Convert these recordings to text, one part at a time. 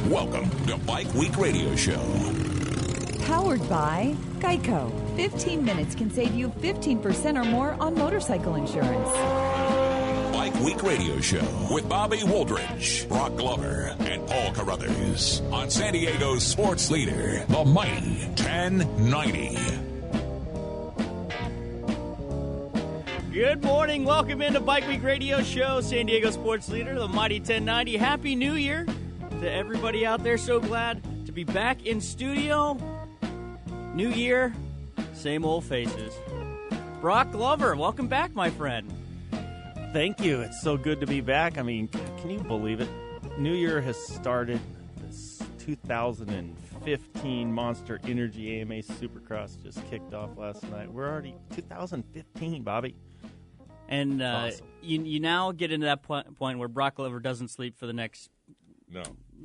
Welcome to Bike Week Radio Show. Powered by Geico. 15 minutes can save you 15% or more on motorcycle insurance. Bike Week Radio Show with Bobby Wooldridge, Broc Glover, and Paul Carruthers on San Diego's sports leader, the mighty 1090. Good morning. Welcome into Bike Week Radio Show, San Diego sports leader, the mighty 1090. Happy New Year to everybody out there. So glad to be back in studio. New year, same old faces. Broc Glover, welcome back, my friend. Thank you. It's so good to be back. I mean, can you believe it? New Year has started. This 2015 Monster Energy AMA Supercross just kicked off last night. We're already 2015, Bobby. And awesome. you now get into that point where Broc Glover doesn't sleep for the next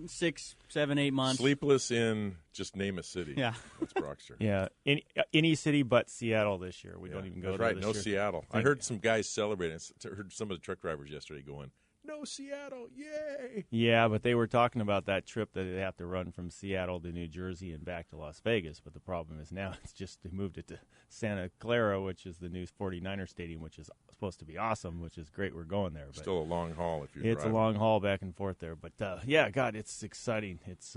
6, 7, 8 months. Sleepless in just name a city. Yeah. That's Broc's turn. Yeah, any city but Seattle this year. We don't even go That's there right, this no year. Seattle. I heard some guys celebrating. I heard some of the truck drivers yesterday going, no Seattle, yay! Yeah, but they were talking about that trip that they have to run from Seattle to New Jersey and back to Las Vegas. But the problem is now it's just they moved it to Santa Clara, which is the new 49er stadium, which is supposed to be awesome, which is great. We're going there. But Still a long haul if you're it's driving. a long haul back and forth there. But, yeah, God, it's exciting. It's,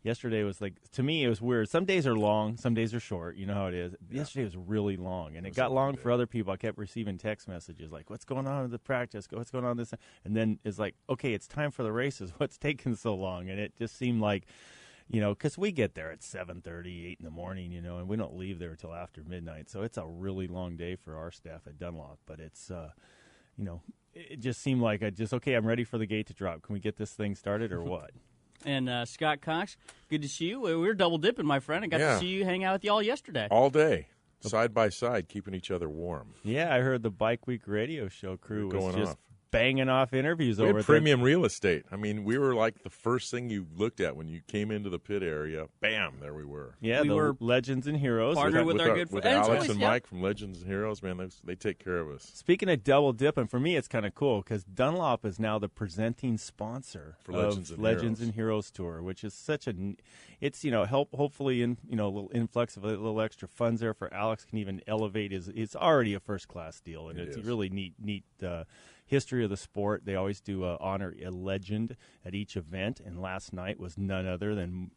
yesterday was like, to me, it was weird. Some days are long, some days are short. You know how it is. Yeah. Yesterday was really long, and it got long for other people. I kept receiving text messages like, what's going on in the practice? What's going on this? And then it's like, okay, it's time for the races. What's taking so long? And it just seemed like, because we get there at 7:30, 8 in the morning, and we don't leave there until after midnight. So it's a really long day for our staff at Dunlop. But it's, it just seemed like I'm ready for the gate to drop. Can we get this thing started or what? And Scott Cox, good to see you. We were double dipping, my friend. I got to see you hang out with you all yesterday. All day, side by side, keeping each other warm. Yeah, I heard the Bike Week Radio Show crew was going just off. banging off interviews We over had there. premium real estate. I mean, we were like the first thing you looked at when you came into the pit area. Bam, there we were. Yeah, we were Legends and Heroes. partnered with our good with friends. Alex and Mike from Legends and Heroes. Man, they take care of us. Speaking of double dipping, for me it's kind of cool because Dunlop is now the presenting sponsor For of Legends and Heroes Tour, which is such a, it's hopefully a little influx of a little extra funds there for Alex can even elevate it's already a first class deal and it's a really neat history of the sport. They always do honor a legend at each event, and last night was none other than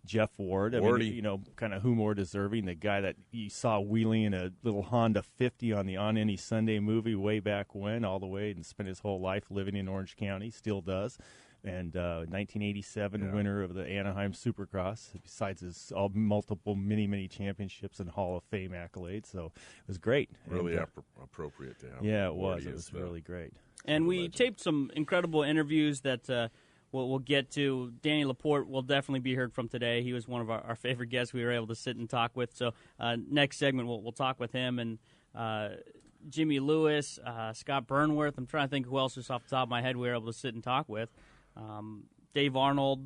Jeff Ward. I mean, kind of who more deserving, the guy that you saw wheeling in a little Honda 50 on the On Any Sunday movie way back when, all the way, and spent his whole life living in Orange County, still does. And 1987 winner of the Anaheim Supercross, besides his multiple many championships and Hall of Fame accolades. So it was great. Really and, appropriate to have. Yeah, it was. It was really great. And we taped some incredible interviews that we'll get to. Danny LaPorte will definitely be heard from today. He was one of our favorite guests we were able to sit and talk with. So next segment we'll talk with him. And Jimmy Lewis, Scott Burnworth. I'm trying to think who else just off the top of my head we were able to sit and talk with. Dave Arnold.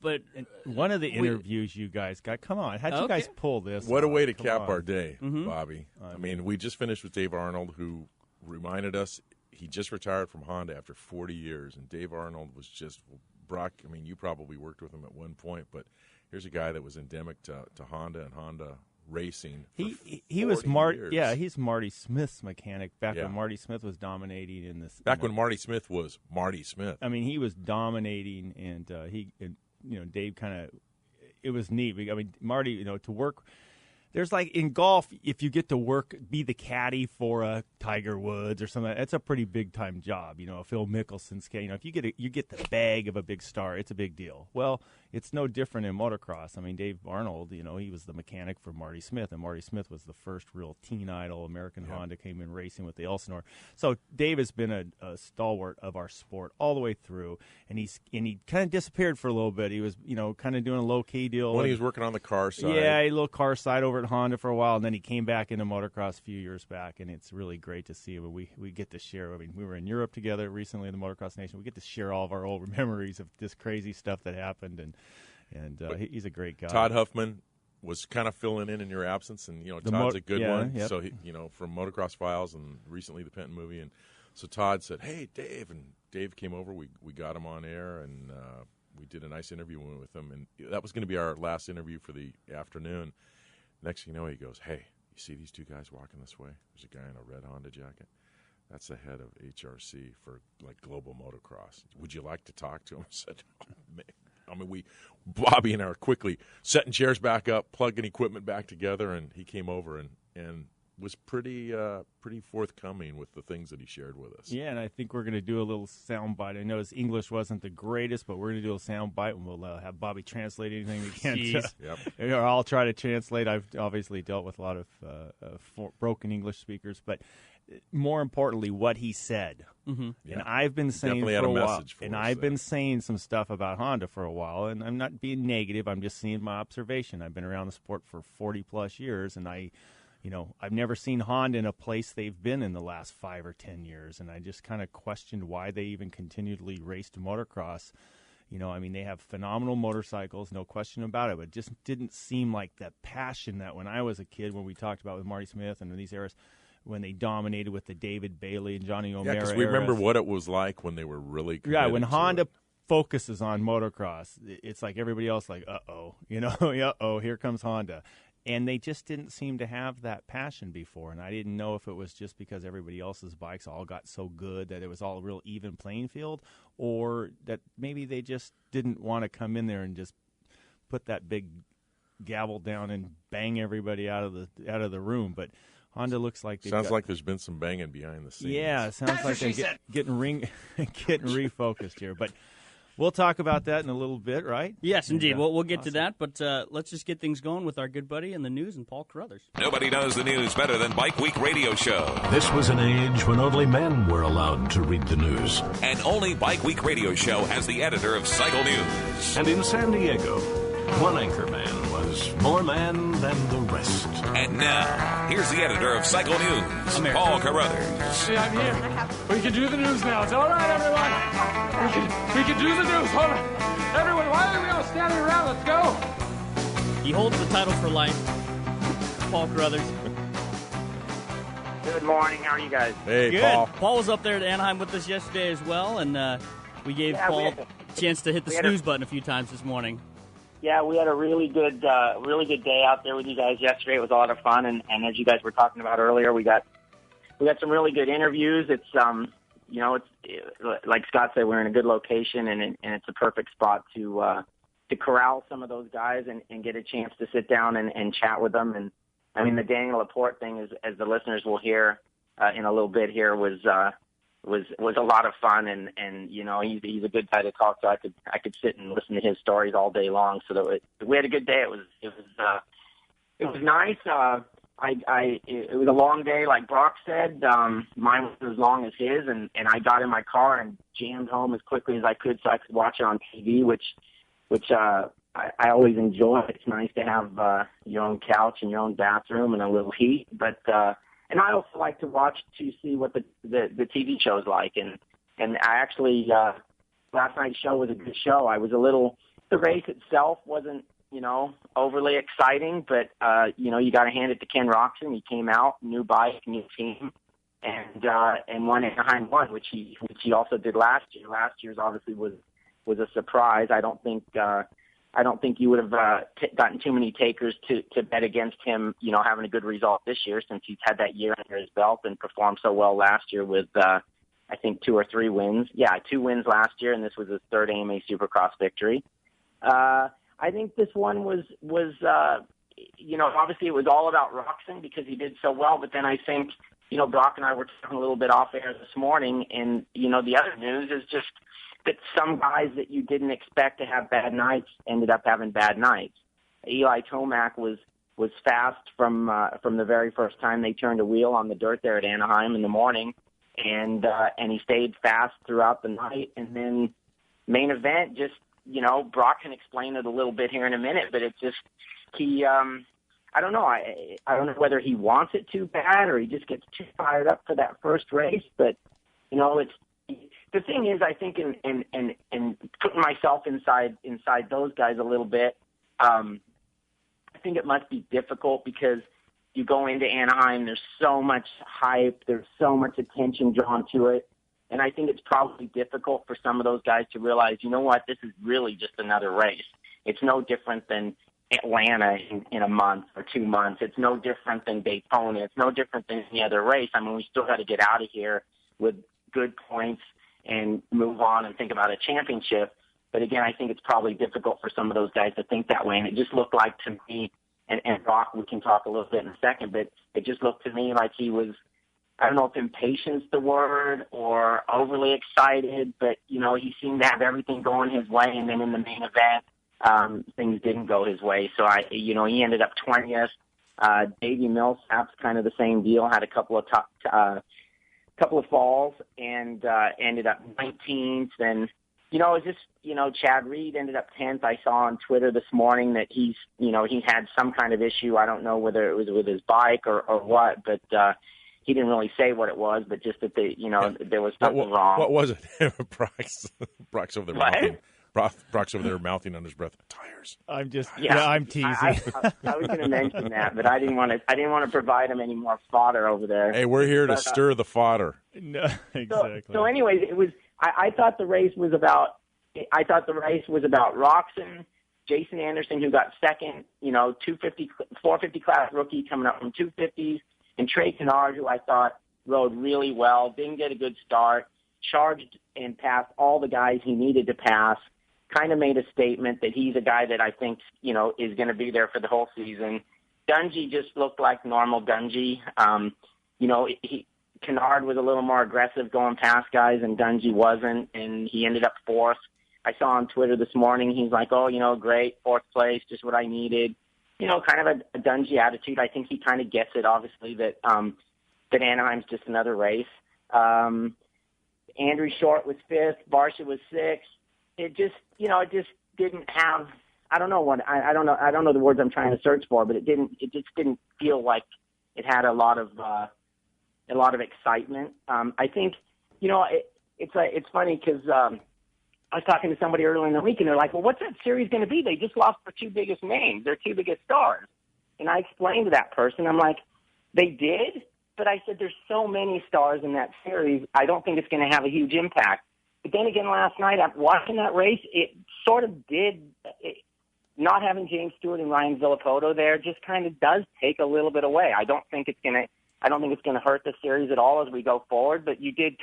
But one of the interviews you guys got, come on, how'd you guys pull this? What a way to Come cap on. our day, Bobby. I mean, we just finished with Dave Arnold, who reminded us he just retired from Honda after 40 years. And Dave Arnold was just, Broc, I mean, you probably worked with him at one point, but here's a guy that was endemic to Honda and Honda racing. He was years. he's Marty Smith's mechanic back when Marty Smith was dominating in this. Back when Marty Smith was Marty Smith. I mean, he was dominating, and Dave kind of, it was neat. I mean, Marty, to work. There's like in golf, if you get to work, be the caddy for a Tiger Woods or something, that's a pretty big time job. Phil Mickelson's caddy. If you get the bag of a big star, it's a big deal. Well, it's no different in motocross. I mean, Dave Arnold, he was the mechanic for Marty Smith, and Marty Smith was the first real teen idol. American Honda came in racing with the Elsinore. So Dave has been a stalwart of our sport all the way through, and he kind of disappeared for a little bit. He was, kind of doing a low key deal when he was working on the car side. Yeah, a little car side over at Honda for a while, and then he came back into motocross a few years back, and it's really great to see him. We get to share. I mean, we were in Europe together recently in the Motocross Nation. We get to share all of our old memories of this crazy stuff that happened, and he's a great guy. Todd Huffman was kind of filling in your absence, and Todd's a good one. Yep. So from Motocross Files and recently the Penton movie, and so Todd said, "Hey, Dave," and Dave came over. We got him on air, and we did a nice interview with him. And that was going to be our last interview for the afternoon. Next thing you know, he goes, "Hey, you see these two guys walking this way? There's a guy in a red Honda jacket. That's the head of HRC for like Global Motocross. Would you like to talk to him?" I said, "Oh, man." I mean, Bobby and I are quickly setting chairs back up, plugging equipment back together, and he came over and was pretty forthcoming with the things that he shared with us. Yeah, and I think we're going to do a little sound bite. I know his English wasn't the greatest, but we're going to do a sound bite, and we'll have Bobby translate anything we can. Yep. Or I'll try to translate. I've obviously dealt with a lot of broken English speakers, but more importantly, what he said. Mm-hmm. Yeah. And I've been saying Definitely for a while, and I've been saying some stuff about Honda for a while, and I'm not being negative. I'm just seeing my observation. I've been around the sport for 40-plus years, and I've never seen Honda in a place they've been in the last 5 or 10 years, and I just kind of questioned why they even continually raced motocross. They have phenomenal motorcycles, no question about it, but it just didn't seem like that passion that when I was a kid, when we talked about with Marty Smith and these eras, when they dominated with the David Bailey and Johnny O'Mara. Yeah, because we remember what it was like when they were really committed. Yeah, when Honda it. focuses on motocross, it's like everybody else like, uh-oh, here comes Honda. And they just didn't seem to have that passion before. And I didn't know if it was just because everybody else's bikes all got so good that it was all a real even playing field, or that maybe they just didn't want to come in there and just put that big gavel down and bang everybody out of the room. But Honda looks like sounds like there's been some banging behind the scenes. Yeah, it sounds like they're getting refocused here. But we'll talk about that in a little bit, right? Yes, indeed. We'll get to that, but let's just get things going with our good buddy in the news and Paul Carruthers. Nobody knows the news better than Bike Week Radio Show. This was an age when only men were allowed to read the news. And only Bike Week Radio Show has the editor of Cycle News. And in San Diego, one anchor man was more man than the rest. And now, here's the editor of Cycle News, Paul Carruthers. Yeah, I'm here. We can do the news now. It's all right, everyone. We can do the news. Hold on. Everyone, why are we all standing around? Let's go. He holds the title for life. Paul Carruthers. Good morning. How are you guys? Hey, Good. Paul. Paul was up there at Anaheim with us yesterday as well, and we gave Paul a chance to hit the snooze button a few times this morning. Yeah, we had a really good day out there with you guys yesterday. It was a lot of fun, and as you guys were talking about earlier, we got some really good interviews. It's it's like Scott said, we're in a good location, and it's a perfect spot to corral some of those guys and get a chance to sit down and chat with them. And I mean, the Daniel LaPorte thing, as the listeners will hear in a little bit here, was a lot of fun, and he's a good guy to talk to. I could sit and listen to his stories all day long. So we had a good day. It was nice. It was a long day, like Broc said. Mine was as long as his, and I got in my car and jammed home as quickly as I could so I could watch it on TV, which I always enjoy. It's nice to have your own couch and your own bathroom and a little heat, but. And I also like to watch to see what the TV show's like. And I actually, last night's show was a good show. The race itself wasn't, overly exciting, but, you got to hand it to Ken Roxon. He came out, new bike, new team, and won Anaheim 1, which he also did last year. Last year's obviously was a surprise. I don't think you would have gotten too many takers to bet against him, having a good result this year, since he's had that year under his belt and performed so well last year with, I think, 2 or 3 wins. Yeah, 2 wins last year, and this was his 3rd AMA Supercross victory. I think this one was obviously it was all about Roxon because he did so well, but then I think, Broc and I were talking a little bit off air this morning, and, the other news is just that some guys that you didn't expect to have bad nights ended up having bad nights. Eli Tomac was fast from the very first time they turned a wheel on the dirt there at Anaheim in the morning, and he stayed fast throughout the night. And then main event, just Broc can explain it a little bit here in a minute, but it's just I don't know. I don't know whether he wants it too bad or he just gets too fired up for that first race, but it's. The thing is, I think, in putting myself inside those guys a little bit, I think it must be difficult because you go into Anaheim, there's so much hype, there's so much attention drawn to it, And I think it's probably difficult for some of those guys to realize, you know what, this is really just another race. It's no different than Atlanta in a month or 2 months. It's no different than Daytona. It's no different than any other race. I mean, we still got to get out of here with good points and move on and think about a championship. But again, I think it's probably difficult for some of those guys to think that way. And it just looked like to me, and Broc, we can talk a little bit in a second, but it just looked to me like he was, I don't know if impatient's the word or overly excited, but, you know, he seemed to have everything going his way. And then in the main event, things didn't go his way. So he ended up 20th. Davey Millsap's kind of the same deal, had a couple of falls and ended up 19th. And, it was just, Chad Reed ended up 10th. I saw on Twitter this morning that he had some kind of issue. I don't know whether it was with his bike or what, but he didn't really say what it was, but just that there was something wrong. What was it? Brock's over there mouthing. Brock's over there mouthing on his breath. Tires. I'm teasing. I was going to mention that, but I didn't want to provide him any more fodder over there. Hey, we're here to stir the fodder. No, exactly. So anyways, it was. I thought the race was about. I thought the race was about Roczen, Jason Anderson, who got second. 450 class rookie coming up from 250s, and Trey Canard, who I thought rode really well, didn't get a good start, charged and passed all the guys he needed to pass. Kind of made a statement that he's a guy that I think, is going to be there for the whole season. Dungey just looked like normal Dungey. Kennard was a little more aggressive going past guys, and Dungey wasn't, and he ended up fourth. I saw on Twitter this morning, he's like, great, fourth place, just what I needed. Kind of a Dungey attitude. I think he kind of gets it, obviously, that Anaheim's just another race. Andrew Short was fifth, Barsha was sixth. It just didn't have. I don't know the words I'm trying to search for, but it just didn't feel like it had a lot of excitement. I think, it's funny because I was talking to somebody earlier in the week, and they're like, well, what's that series going to be? They just lost their two biggest names, their two biggest stars. And I explained to that person, I'm like, they did? But I said, there's so many stars in that series, I don't think it's going to have a huge impact. But then again, last night, after watching that race, it sort of did. Not having James Stewart and Ryan Villapoto there just kind of does take a little bit away. I don't think it's going to hurt the series at all as we go forward. But you did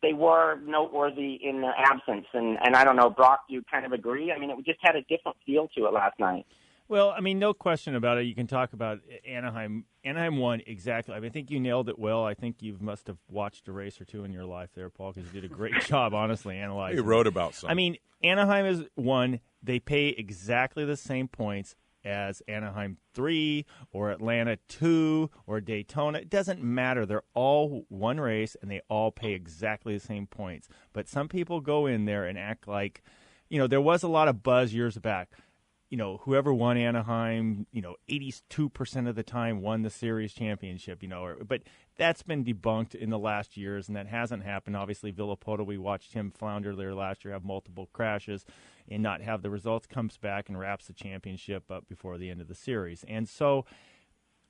they were noteworthy in their absence. And I don't know, Broc, you kind of agree? I mean, it just had a different feel to it last night. Well, I mean, no question about it. You can talk about Anaheim. Anaheim won exactly. I mean, I think you nailed it well. I think you must have watched a race or two in your life there, Paul, because you did a great job, honestly, analyzing. You wrote about something. I mean, Anaheim is won. They pay exactly the same points as Anaheim 3 or Atlanta 2 or Daytona. It doesn't matter. They're all one race, and they all pay exactly the same points. But some people go in there and act like, there was a lot of buzz years back. Whoever won Anaheim, 82% of the time won the series championship, but that's been debunked in the last years, and that hasn't happened. Obviously, Villapoto, we watched him flounder there last year, have multiple crashes, and not have the results, comes back and wraps the championship up before the end of the series. And so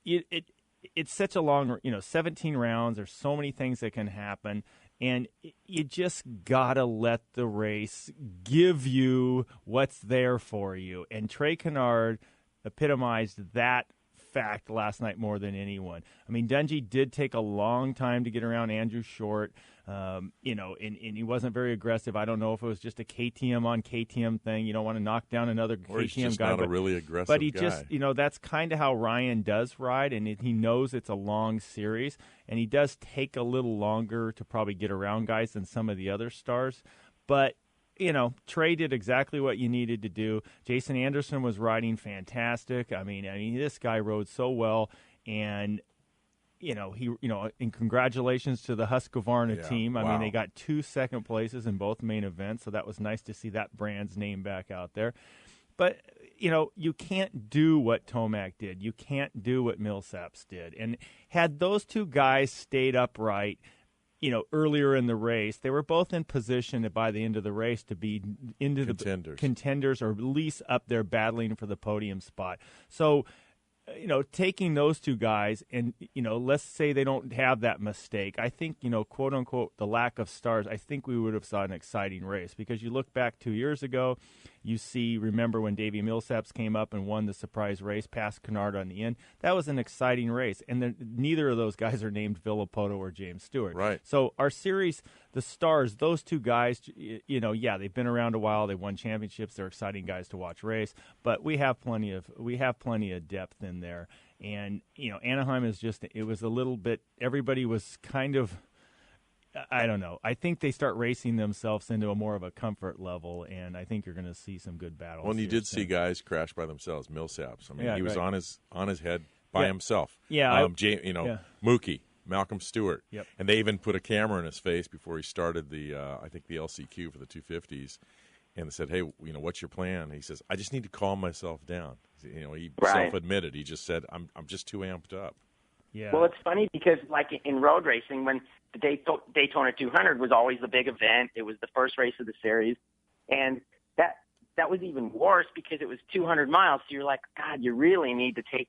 it's such a long, 17 rounds. There's so many things that can happen. And you just got to let the race give you what's there for you. And Trey Canard epitomized that fact last night more than anyone. I mean, Dungey did take a long time to get around Andrew Short, and he wasn't very aggressive. I don't know if it was just a KTM on KTM thing. You don't want to knock down another or KTM he's just guy. Not a really aggressive but he guy. just, that's kind of how Ryan does ride, and he knows it's a long series, and he does take a little longer to probably get around guys than some of the other stars. But Trey did exactly what you needed to do. Jason Anderson was riding fantastic. I mean, this guy rode so well, and and congratulations to the Husqvarna team. I mean, they got 2 second places in both main events, so that was nice to see that brand's name back out there. But you can't do what Tomac did. You can't do what Millsaps did. And had those two guys stayed upright, earlier in the race, they were both in position by the end of the race to be into the contenders, or at least up there battling for the podium spot. So taking those two guys and, let's say they don't have that mistake. I think, quote unquote, the lack of stars, I think we would have saw an exciting race because you look back 2 years ago, remember when Davey Millsaps came up and won the surprise race past Kennard on the end? That was an exciting race. And then neither of those guys are named Villopoto or James Stewart. Right. So our series, the stars, those two guys, they've been around a while. They won championships. They're exciting guys to watch race. But we have plenty of depth in there. And, Anaheim it was a little bit, everybody was kind of, I don't know. I think they start racing themselves into a more of a comfort level, and I think you're going to see some good battles. Well, and you did see guys crash by themselves. Millsaps. I mean, he was right. on his head by himself. Yeah. Mookie, Malcolm Stewart. Yep. And they even put a camera in his face before he started the LCQ for the 250s, and they said, "Hey, what's your plan?" He says, "I just need to calm myself down." He self-admitted. He just said, "I'm just too amped up." Yeah. Well, it's funny because, like in road racing, when the Daytona 200 was always the big event, it was the first race of the series, and that was even worse because it was 200 miles. So you're like, God, you really need to take,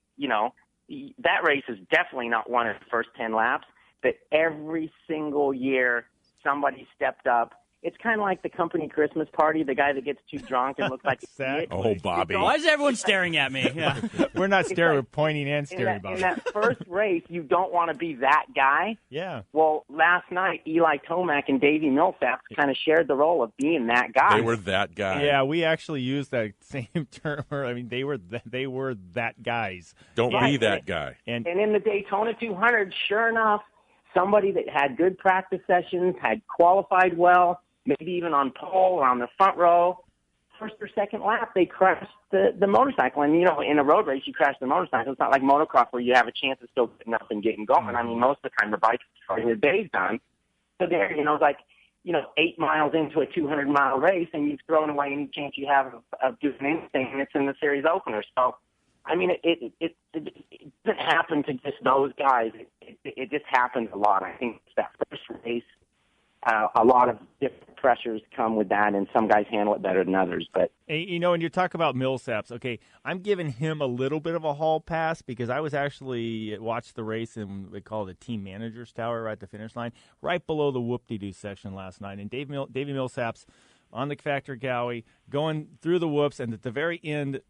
that race is definitely not won in the first 10 laps. But every single year, somebody stepped up. It's kind of like the company Christmas party, the guy that gets too drunk and looks like exactly. Oh, Bobby. Why is everyone staring at me? Yeah. We're not staring, we're pointing and staring, Bobby. In that first race, you don't want to be that guy. Yeah. Well, last night, Eli Tomac and Davey Millsaps kind of shared the role of being that guy. They were that guy. Yeah, we actually used that same term. I mean, they were that guys. Don't be that guy. And in the Daytona 200, sure enough, somebody that had good practice sessions, had qualified well, maybe even on pole or on the front row, first or second lap, they crashed the motorcycle. And, in a road race, you crash the motorcycle. It's not like motocross where you have a chance of still getting up and getting going. I mean, most of the time the bike's starting the day's done. So there, it's like, 8 miles into a 200-mile race, and you've thrown away any chance you have of doing anything, and it's in the series opener. So, I mean, it doesn't happen to just those guys. It just happens a lot. I think it's that first race. A lot of different pressures come with that, and some guys handle it better than others. But and you talk about Millsaps. Okay, I'm giving him a little bit of a hall pass because I was actually watched the race in they call it the team manager's tower right at the finish line, right below the whoop-de-doo section last night. And Davey Millsaps on the Factor Gowie going through the whoops, and at the very end,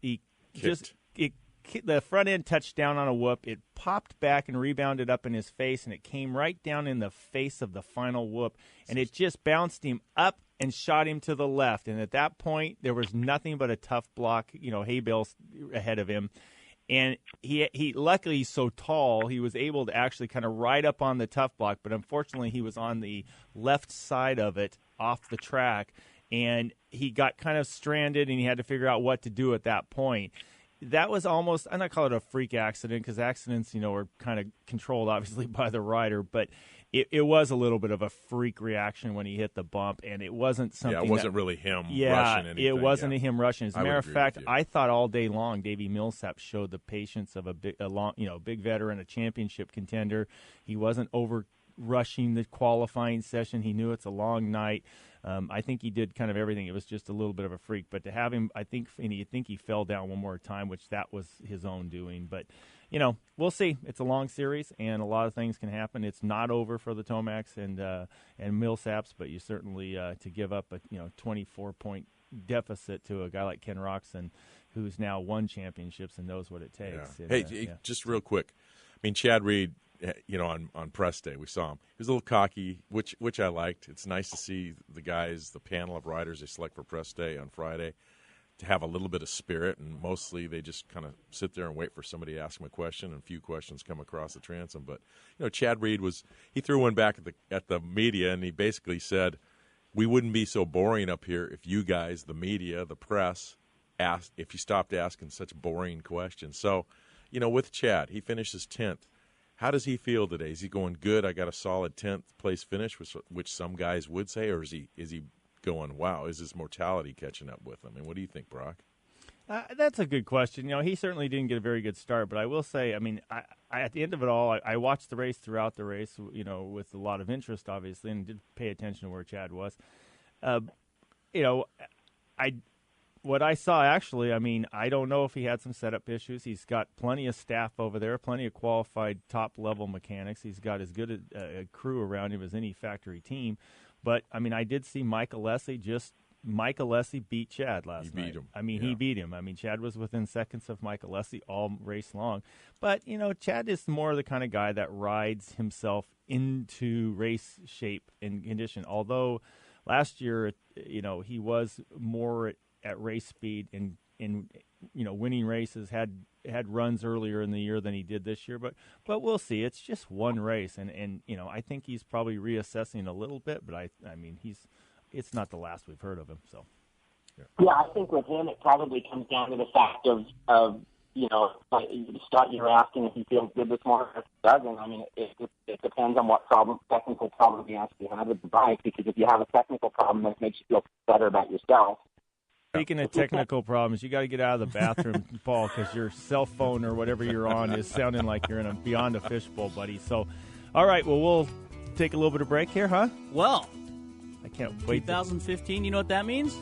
the front end touched down on a whoop. It popped back and rebounded up in his face, and it came right down in the face of the final whoop. And it just bounced him up and shot him to the left. And at that point, there was nothing but a tough block, hay bales ahead of him. And he luckily he's so tall, he was able to actually kind of ride up on the tough block. But unfortunately, he was on the left side of it off the track. And he got kind of stranded, and he had to figure out what to do at that point. That was almost, I'm not calling it a freak accident because accidents, are kind of controlled, obviously, by the rider. But it was a little bit of a freak reaction when he hit the bump, and it wasn't something. Yeah, it wasn't really him rushing anything. It wasn't him rushing. As a matter of fact, I thought all day long Davey Millsaps showed the patience of a big veteran, a championship contender. He wasn't over rushing the qualifying session. He knew it's a long night. I think he did kind of everything. It was just a little bit of a freak. But to have him, I think he fell down one more time, which that was his own doing. But, we'll see. It's a long series, and a lot of things can happen. It's not over for the Tomacs and Millsaps, but you certainly to give up a 24-point deficit to a guy like Ken Roczen, who's now won championships and knows what it takes. Yeah. And, just real quick. I mean, Chad Reed, on press day, we saw him. He was a little cocky, which I liked. It's nice to see the guys, the panel of riders they select for press day on Friday, to have a little bit of spirit, and mostly they just kind of sit there and wait for somebody to ask them a question, and a few questions come across the transom. But Chad Reed he threw one back at the media, and he basically said, "We wouldn't be so boring up here if you guys, the media, the press, if you stopped asking such boring questions." So, with Chad, he finishes 10th. How does he feel today? Is he going good? I got a solid 10th place finish, which some guys would say, or is he going, wow, is his mortality catching up with him? And what do you think, Broc? That's a good question. He certainly didn't get a very good start, but I will say, I mean, I at the end of it all, I watched the race throughout the race, with a lot of interest, obviously, and did pay attention to where Chad was. what I saw, actually, I mean, I don't know if he had some setup issues. He's got plenty of staff over there, plenty of qualified top-level mechanics. He's got as good a crew around him as any factory team. But, I mean, I did see Mike Alessi beat Chad last night. He beat him. I mean, he beat him. I mean, Chad was within seconds of Mike Alessi all race long. But, you know, Chad is more the kind of guy that rides himself into race shape and condition. Although last year, you know, he was more at race speed and you know, winning races, had runs earlier in the year than he did this year. But we'll see. It's just one race. And you know, I think he's probably reassessing a little bit. But I mean, it's not the last we've heard of him. So. Yeah, I think with him, it probably comes down to the fact of you know, Scott, you're asking if he feels good this morning. If he doesn't, I mean, it depends on what technical problem he actually had with the bike. Because if you have a technical problem, that makes you feel better about yourself. Speaking of technical problems, you got to get out of the bathroom, Paul, because your cell phone or whatever you're on is sounding like you're in beyond a fishbowl, buddy. So, all right, well, we'll take a little bit of break here, huh? Well, I can't wait. 2015, you know what that means?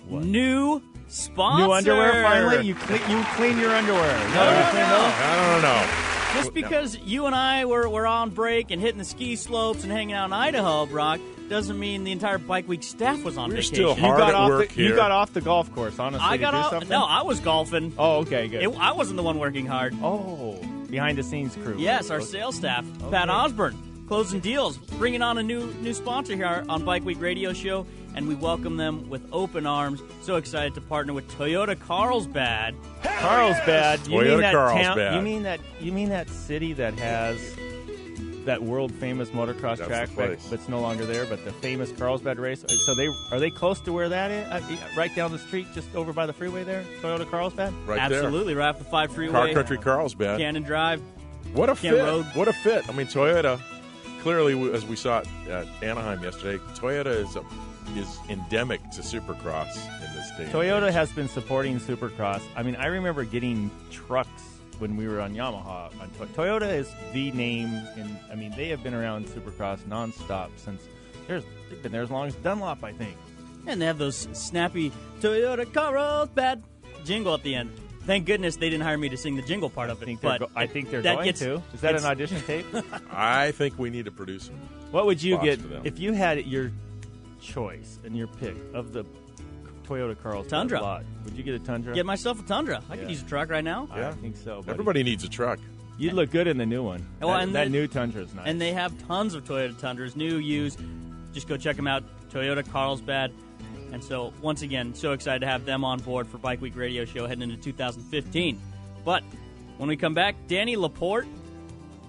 What? New sponsor. New underwear, finally? You clean your underwear. I don't know. Just because you and I were on break and hitting the ski slopes and hanging out in Idaho, Brock, doesn't mean the entire Bike Week staff was on We're vacation. still hard at work here. You got off the golf course, honestly. I got to do off. something? No, I was golfing. Oh, okay, good. I wasn't the one working hard. Oh, behind-the-scenes crew. Yes, our sales staff. Okay. Pat Osborne, closing deals, bringing on a new sponsor here on Bike Week Radio Show, and we welcome them with open arms. So excited to partner with Toyota Carlsbad. Carlsbad. You mean that Carlsbad. town? You mean that city that has that world famous motocross track, but it's no longer there. But the famous Carlsbad race. So are they close to where that is? Right down the street, just over by the freeway there. Toyota Carlsbad. Right Absolutely, right off the 5 freeway. Car Country Carlsbad. Cannon Drive. What a Cannon fit! Road. What a fit! I mean, Toyota. Clearly, as we saw at Anaheim yesterday, Toyota is endemic to Supercross in this day. Toyota has been supporting Supercross. I mean, I remember getting trucks when we were on Yamaha. Toyota is the name, and I mean, they have been around Supercross nonstop since they've been there as long as Dunlop, I think. And they have those snappy Toyota Carlsbad jingle at the end. Thank goodness they didn't hire me to sing the jingle part of it. I think they're going to. Is that an audition tape? I think we need to produce them. What would you get if you had your choice and your pick of the Toyota Carlsbad Tundra lot? Would you get a Tundra? Get myself a Tundra. I could use a truck right now. Yeah, I think so. Buddy. Everybody needs a truck. You'd look good in the new one. Well, that new Tundra is nice. And they have tons of Toyota Tundras, new, used. Just go check them out, Toyota Carlsbad. And so, once again, so excited to have them on board for Bike Week Radio Show heading into 2015. But when we come back, Danny LaPorte,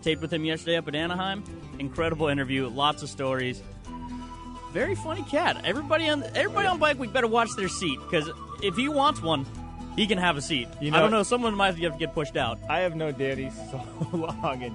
taped with him yesterday up at Anaheim. Incredible interview, lots of stories. Very funny cat. Everybody on Bike Week better watch their seat, because if he wants one, he can have a seat. I don't know, someone might have to get pushed out. I have known Danny so long, and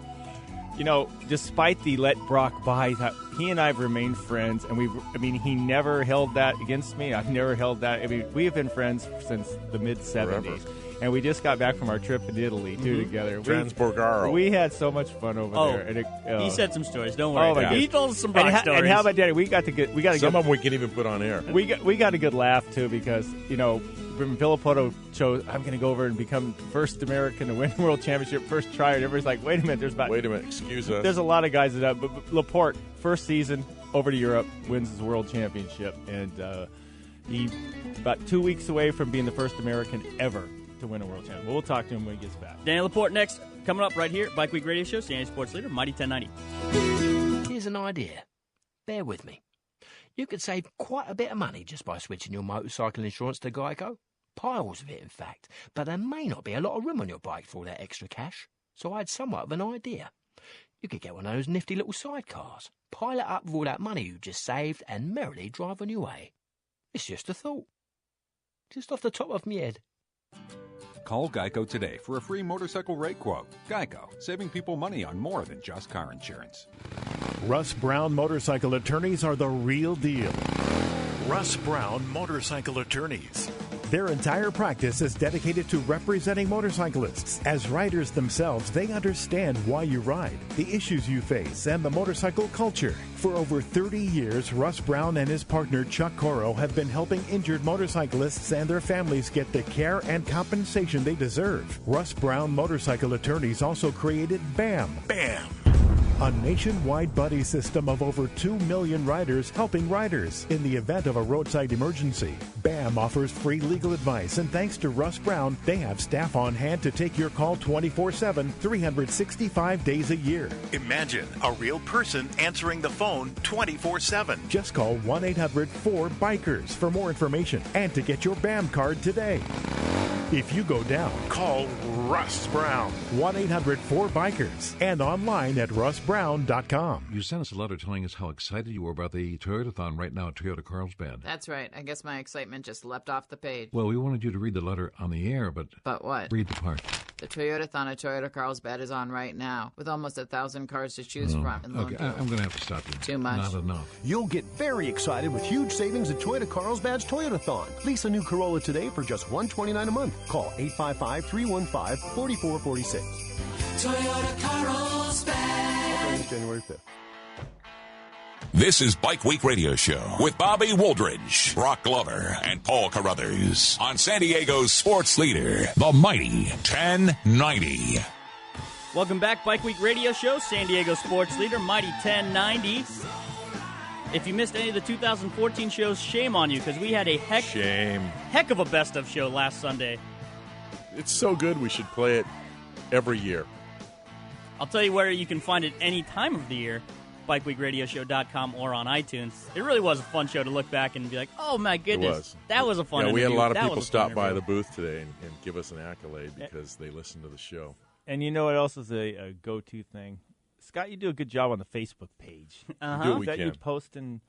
despite the let Brock by, he and I have remained friends, and he never held that against me. I've never held that. I mean, we have been friends since the mid-'70s, and we just got back from our trip in Italy, together. Transborgaro. We had so much fun over there. And he said some stories. Don't worry. Oh my He told us some Brock stories. And how about Danny? We got some of them we can even put on air. We got a good laugh too, because when Villapoto chose, I'm going to go over and become first American to win the world championship, first try, and everybody's like, wait a minute, excuse us. There's a lot of guys that have, but LaPorte, first season over to Europe, wins his world championship, and he about 2 weeks away from being the first American ever to win a world championship. We'll talk to him when he gets back. Danny LaPorte next, coming up right here, Bike Week Radio Show, San Diego Sports Leader, Mighty 1090. Here's an idea. Bear with me. You could save quite a bit of money just by switching your motorcycle insurance to Geico. Piles of it, in fact. But there may not be a lot of room on your bike for all that extra cash. So I had somewhat of an idea. You could get one of those nifty little sidecars, pile it up with all that money you just saved, and merrily drive on your way. It's just a thought. Just off the top of my head. Call Geico today for a free motorcycle rate quote. Geico, saving people money on more than just car insurance. Russ Brown Motorcycle Attorneys are the real deal. Russ Brown Motorcycle Attorneys. Their entire practice is dedicated to representing motorcyclists. As riders themselves, they understand why you ride, the issues you face, and the motorcycle culture. For over 30 years, Russ Brown and his partner Chuck Coro have been helping injured motorcyclists and their families get the care and compensation they deserve. Russ Brown Motorcycle Attorneys also created BAM. BAM! A nationwide buddy system of over 2 million riders helping riders in the event of a roadside emergency. BAM offers free legal advice, and thanks to Russ Brown, they have staff on hand to take your call 24/7, 365 days a year. Imagine a real person answering the phone 24/7. Just call 1-800-4BIKERS for more information and to get your BAM card today. If you go down, call Russ Brown. 1-800-4BIKERS and online at russbrown.com. You sent us a letter telling us how excited you were about the Toyotathon right now at Toyota Carlsbad. That's right. I guess my excitement just leapt off the page. Well, we wanted you to read the letter on the air, but... But what? Read the part. The Toyotathon at Toyota Carlsbad is on right now, with almost 1,000 cars to choose from. Okay, I'm going to have to stop you. Too much. Not enough. You'll get very excited with huge savings at Toyota Carlsbad's Toyotathon. Lease a new Corolla today for just $129 a month. Call 855-315-4446. Toyota Carlsbad. January 5th. This is Bike Week Radio Show with Bobby Wooldridge, Broc Glover, and Paul Carruthers on San Diego's sports leader, the mighty 1090. Welcome back, Bike Week Radio Show, San Diego sports leader, mighty 1090. If you missed any of the 2014 shows, shame on you, because we had a heck of a best of show last Sunday. It's so good we should play it every year. I'll tell you where you can find it any time of the year. BikeWeekRadioshow.com or on iTunes. It really was a fun show to look back and be like, oh my goodness, that was a fun interview. We had a lot of people stop by the booth today and give us an accolade because they listened to the show. And you know what else is a go-to thing? Scott, you do a good job on the Facebook page. We do what we can. You posting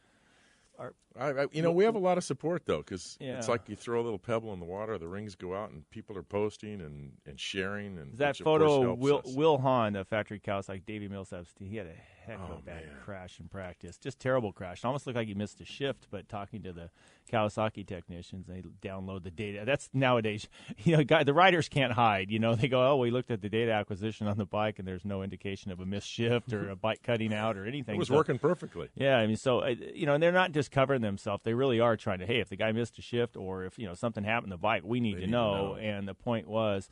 we have a lot of support, though, because Yeah. it's like you throw a little pebble in the water, the rings go out, and people are posting and sharing. And that which, photo of course, of Will Hahn, the factory Kawasaki, Davey Millsap's team, he had a heck of a bad crash in practice. Just terrible crash. It almost looked like he missed a shift, but talking to the Kawasaki technicians, they download the data. That's nowadays, the riders can't hide. They go, oh, we looked at the data acquisition on the bike, and there's no indication of a missed shift or a bike cutting out or anything. It was working perfectly. Yeah, I mean, so, and they're not just covering themselves. They really are trying to, hey, if the guy missed a shift or if, something happened to the bike, we need to know. And the point was,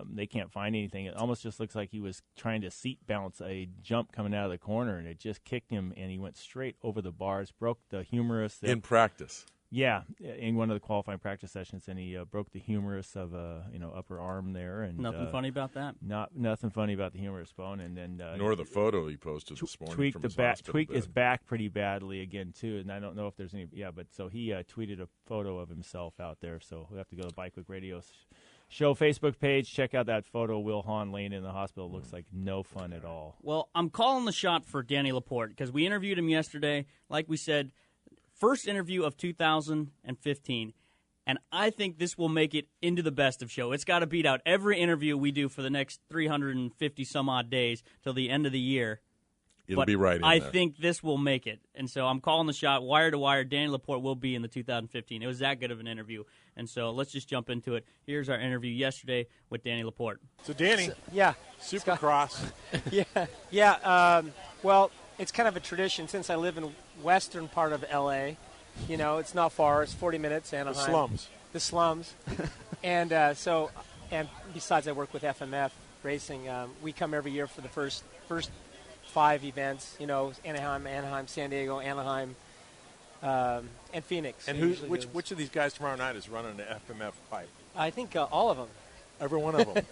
they can't find anything. It almost just looks like he was trying to seat bounce a jump coming out of the corner, and it just kicked him, and he went straight over the bars, broke the humerus. In practice. Yeah, in one of the qualifying practice sessions, and he broke the humerus of upper arm there. And nothing funny about that. Nothing funny about the humerus bone, and then nor the photo he posted this morning. Tweaked his back pretty badly again too, and I don't know if there's any. Yeah, but so he tweeted a photo of himself out there. So we have to go to the Bike Week Radio Show Facebook page. Check out that photo. Will Hahn laying in the hospital. Looks like no fun at all. Well, I'm calling the shot for Danny LaPorte because we interviewed him yesterday. Like we said. First interview of 2015, and I think this will make it into the best of show. It's got to beat out every interview we do for the next 350-some-odd days till the end of the year. It'll be right in I there. think this will make it, and so I'm calling the shot, wire to wire. Danny LaPorte will be in the 2015. It was that good of an interview, and so let's just jump into it. Here's our interview yesterday with Danny LaPorte. So, Danny, Supercross. Well, it's kind of a tradition since I live in western part of L.A. It's not far. It's 40 minutes, Anaheim. The slums. And besides, I work with FMF Racing. We come every year for the first 5 events. Anaheim, San Diego, Anaheim, and Phoenix. And which of these guys tomorrow night is running the FMF pipe? I think all of them. Every one of them.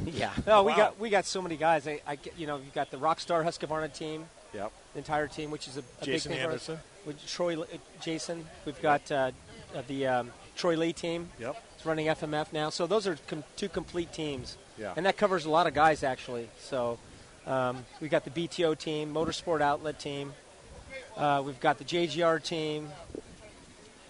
Yeah. No, wow. we got so many guys. You've got the Rockstar Husqvarna team. Yep. The entire team, which is a Jason big thing Anderson. With Jason. We've got the Troy Lee team. Yep. It's running FMF now. So those are 2 complete teams. Yeah. And that covers a lot of guys, actually. So we got the BTO team, Motorsport Outlet team. We've got the JGR team.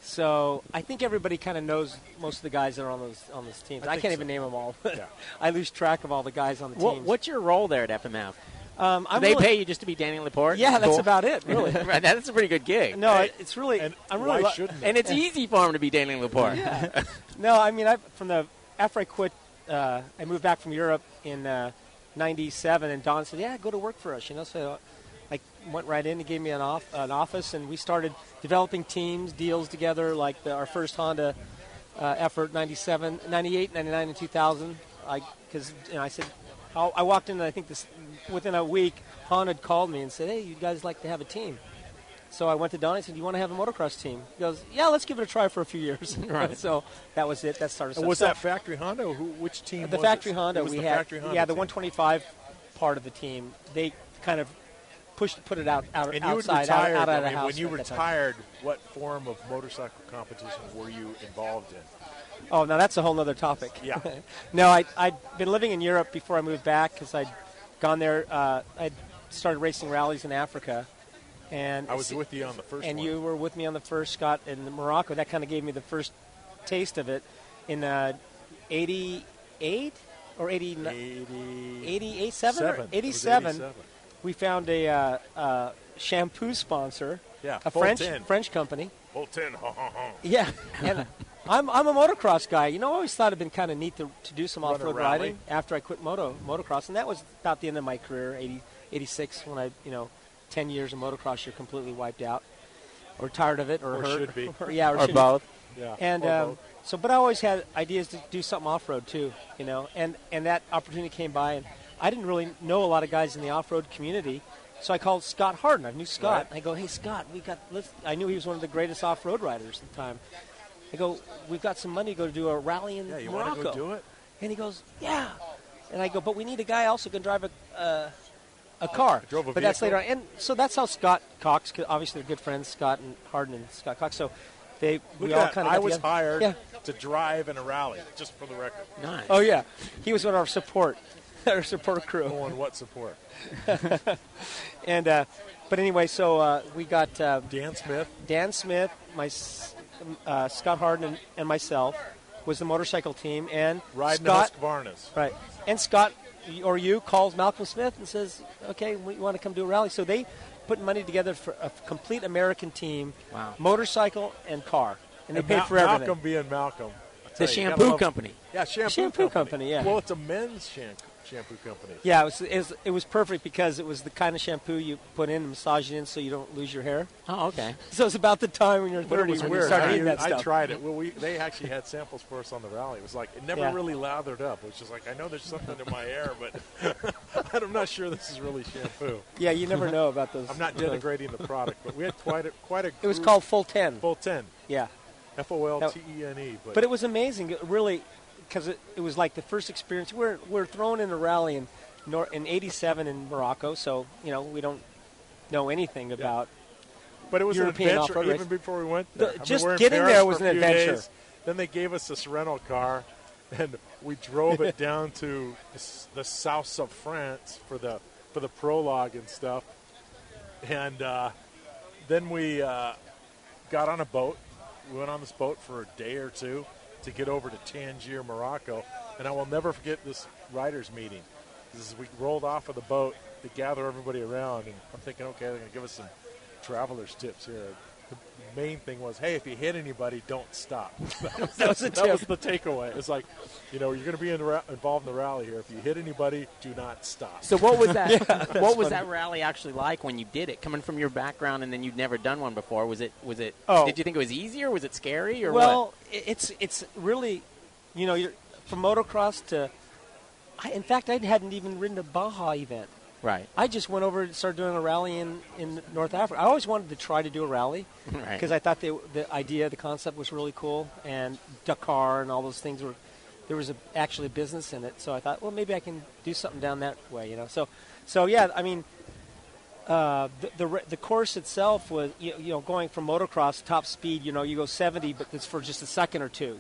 So I think everybody kind of knows most of the guys that are on those teams. I can't even name them all. Yeah. I lose track of all the guys on the team. What's your role there at FMF? Do they pay you just to be Danny LaPorte? Yeah, that's Cool. about it, really. Right, that's a pretty good gig. No, it's really. And I'm really. why shouldn't it? And it's easy for him to be Danny LaPorte. Yeah. No, I mean, after I quit, I moved back from Europe in '97, and Don said, "Yeah, go to work for us." So I went right in. He gave me an office, and we started developing teams, deals together. Like our first Honda effort, '97, '98, '99, and 2000. Because I said, I walked in, and I think within a week, Honda had called me and said, "Hey, you guys like to have a team?" So I went to Don and said, "Do you want to have a motocross team?" He goes, "Yeah, let's give it a try for a few years." Right. So that was it. That started. And was that factory Honda? Or which team? The was factory it? Honda. It was We the had. factory Honda Yeah, the team. 125 part of the team. They kind of put it out And you outside, retired. out of the I mean, house. when you at that time. retired, what form of motorcycle competition were you involved in? Oh, now that's a whole other topic. Yeah. No, I'd been living in Europe before I moved back because I'd gone there. I'd started racing rallies in Africa. And I was with you on the first and one. you were with me on the first, Scott, in Morocco. That kind of gave me the first taste of it in 88 or 88, 87. We found a shampoo sponsor, Yeah, a French company. Bolton. Yeah, and I'm a motocross guy. I always thought it'd been kind of neat to do some Run a off-road rally. riding after I quit motocross, and that was about the end of my career, 86, when I 10 years of motocross, you're completely wiped out, or tired of it, or hurt, should be, or should both. Be. Yeah, And both. but I always had ideas to do something off-road too, and that opportunity came by, and I didn't really know a lot of guys in the off-road community, so I called Scott Harden. I knew Scott. Right. I go, "Hey Scott, I knew he was one of the greatest off-road riders at the time. I go, "We've got some money to go do a rally in Yeah, you Morocco." want to go do it? And he goes, "Yeah." And I go, "But we need a guy also can drive a car." Drove a but that's vehicle? later on. And so that's how Scott Cox, 'cause obviously they're good friends, Scott and Harden and Scott Cox. So we Look all at kind that. of I was hired Yeah. to drive in a rally, just for the record. Nice. Oh yeah, he was one of our support crew. Oh, and what support? And but anyway, so we got Dan Smith. Dan Smith, Scott Harden, and myself was the motorcycle team, and Riding Scott, Husqvarnas. right? And Scott or you calls Malcolm Smith and says, "Okay, we want to come do a rally." So they put money together for a complete American team, Wow. motorcycle and car, and they And paid for everything. Malcolm being Malcolm. I The tell you, you gotta shampoo love- company. Yeah, Shampoo company, yeah. Well, it's a men's shampoo company. Yeah, it was perfect because it was the kind of shampoo you put in and massage it in so you don't lose your hair. Oh, okay. So it's about the time when you're But 30 it was when you weird. start eating that I stuff. tried it. Well, they actually had samples for us on the rally. It was like, it never Yeah. really lathered up. It was just like, I know there's something in my hair, but I'm not sure this is really shampoo. Yeah, you never know about those. I'm not denigrating the product, but we had quite a It was called Full 10. Full 10. Yeah. FOLTENE. But it was amazing, really, because it was like the first experience. We're thrown in a rally in '87 in Morocco, so we don't know anything about. But it was European an adventure off-road even race. before we went there. Just we're in getting Paris there for was a an few adventure. days. Then they gave us this rental car, and we drove it down to the south of France for the prologue and stuff. And then we got on a boat. We went on this boat for a day or two to get over to Tangier, Morocco. And I will never forget this riders meeting. As we rolled off of the boat to gather everybody around, and I'm thinking, okay, they're going to give us some traveler's tips here. The main thing was, hey, if you hit anybody, don't stop. That was the takeaway. It's like, you're going to be involved in the rally here. If you hit anybody, do not stop. So what was that? Yeah, what was funny. that rally actually like when you did it? Coming from your background, and then you'd never done one before. Was it? Oh. Did you think it was easy, or was it scary, or Well, what? it's really, you're from motocross to. In fact, I hadn't even ridden a Baja event. Right. I just went over and started doing a rally in North Africa. I always wanted to try to do a rally Right. because I thought the idea, the concept was really cool, and Dakar and all those things there was actually a business in it. So I thought, well, maybe I can do something down that way, So yeah, I mean, the course itself was going from motocross top speed. You go 70, but it's for just a second or two.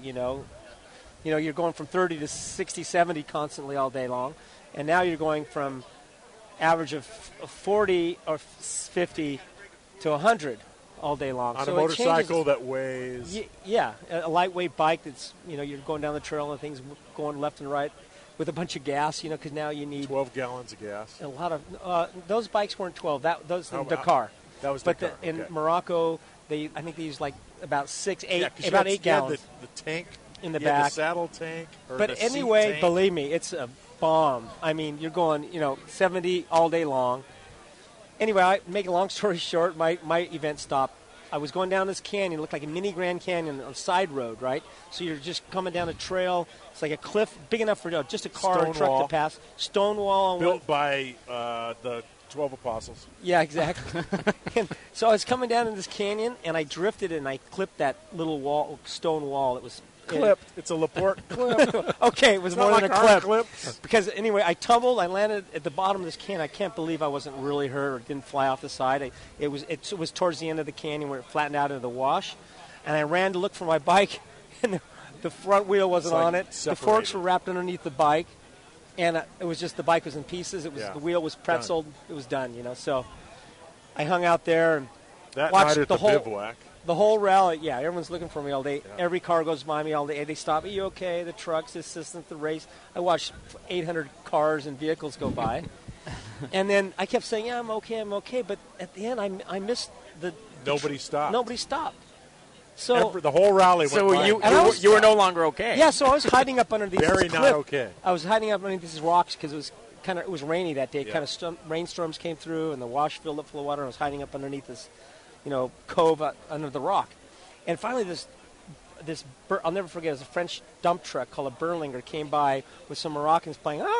You're going from 30 to 60, 70 constantly all day long, and now you're going from average of 40 or 50 to 100 all day long. On so a motorcycle that weighs... Yeah, a lightweight bike that's, you're going down the trail and things going left and right. with a bunch of gas, because now you need 12 gallons of gas. A lot of those bikes weren't 12. Those in Oh, Dakar. That was but Dakar. in okay. Morocco, I think they used like about 6, 8, Yeah, about 8 gallons. The tank in the you had back, the saddle tank. Or but the seat anyway, tank. believe me, it's a bomb. I mean, you're going 70 all day long. Anyway, I make a long story short, my event stopped. I was going down this canyon, it looked like a mini Grand Canyon on a side road, right? So you're just coming down a trail. It's like a cliff big enough for just a car or truck to pass. Stone wall. Built by the 12 apostles. Yeah, exactly. And so I was coming down in this canyon, and I drifted, and I clipped that little stone wall that was clipped. It's a LaPorte clip. Okay, it was It's more not than like a our clip. clips. Because anyway, I tumbled. I landed at the bottom of this canyon. I can't believe I wasn't really hurt or didn't fly off the side. It was towards the end of the canyon where it flattened out into the wash, and I ran to look for my bike, and the front wheel wasn't on it. The forks were wrapped underneath the bike, and it was just the bike was in pieces. It was the wheel was pretzeled. It was done, So I hung out there and that watched night at the whole bivouac. The whole rally, yeah, everyone's looking for me all day. Yeah. Every car goes by me all day. They stop, are you okay? The trucks, the assistant, the race. I watched 800 cars and vehicles go by. And then I kept saying, yeah, I'm okay. But at the end, I missed the... Nobody stopped. Nobody stopped. So the whole rally went by. So you were no longer okay. Yeah, so I was hiding up under these Very not okay. I was hiding up under these rocks because it was rainy that day. Yeah. Kind of rainstorms came through, and the wash filled up full of water, and I was hiding up underneath this cove under the rock. And finally I'll never forget, it was a French dump truck called a Berlinger came by with some Moroccans playing. I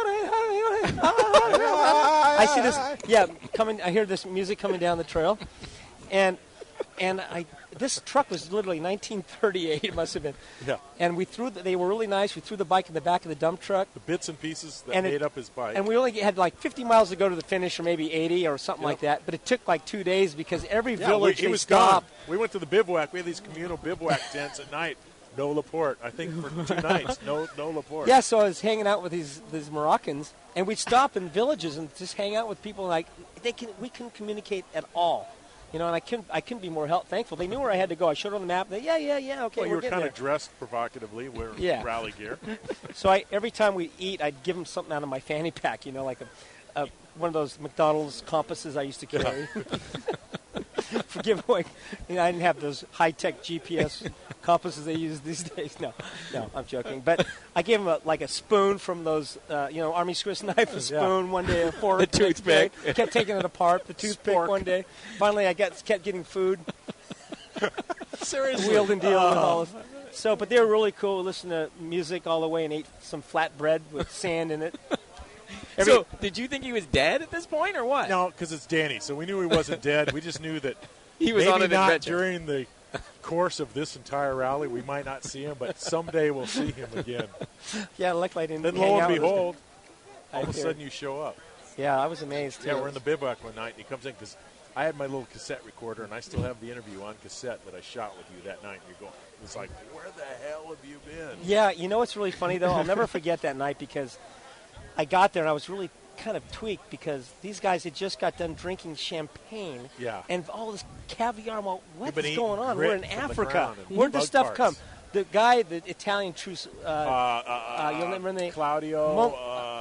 see this, coming. I hear this music coming down the trail. And this truck was literally 1938, it must have been. Yeah. And they were really nice. We threw the bike in the back of the dump truck. The bits and pieces that made up his bike. And we only had like 50 miles to go to the finish, or maybe 80 or something like that. But it took like 2 days because every village he was stopped. gone. We went to the bivouac. We had these communal bivouac tents at night. No LaPorte. I think for 2 nights. No LaPorte. Yeah, so I was hanging out with these Moroccans, and we'd stop in villages and just hang out with people. Like we couldn't communicate at all. And I couldn't be more thankful. They knew where I had to go. I showed them the map. They, okay, well, we're you were getting kind there. of dressed provocatively, wearing rally gear. So every time we eat, I'd give them something out of my fanny pack, like one of those McDonald's compasses I used to carry for giveaway. I didn't have those high-tech GPS compasses they use these days. No, I'm joking. But I gave them a spoon from those, Army Swiss knife, a spoon one day, a fork. The toothpick. Kept taking it apart, the toothpick one day. Finally, I kept getting food. Seriously. Wheeled and dealed with all this. But they were really cool. Listened to music all the way and ate some flat bread with sand in it. So, did you think he was dead at this point, or what? No, because it's Danny, so we knew he wasn't dead. We just knew that he was maybe on an not adventure. during the course of this entire rally. We might not see him, but someday we'll see him again. Yeah, luckily I didn't. Then hang lo out and with behold, him. all of a sudden you show up. Yeah, I was amazed too. Yeah, we're in the bivouac one night, and he comes in because I had my little cassette recorder, and I still have the interview on cassette that I shot with you that night. And you're going, it's like, where the hell have you been? Yeah, what's really funny though? I'll never forget that night because I got there and I was really kind of tweaked because these guys had just got done drinking champagne. Yeah. And all this caviar. Well, what been is eating going on? grit We're in from the Africa. ground and Where'd the bug stuff parts. come? The guy, the Italian truce. You'll remember the name? Claudio.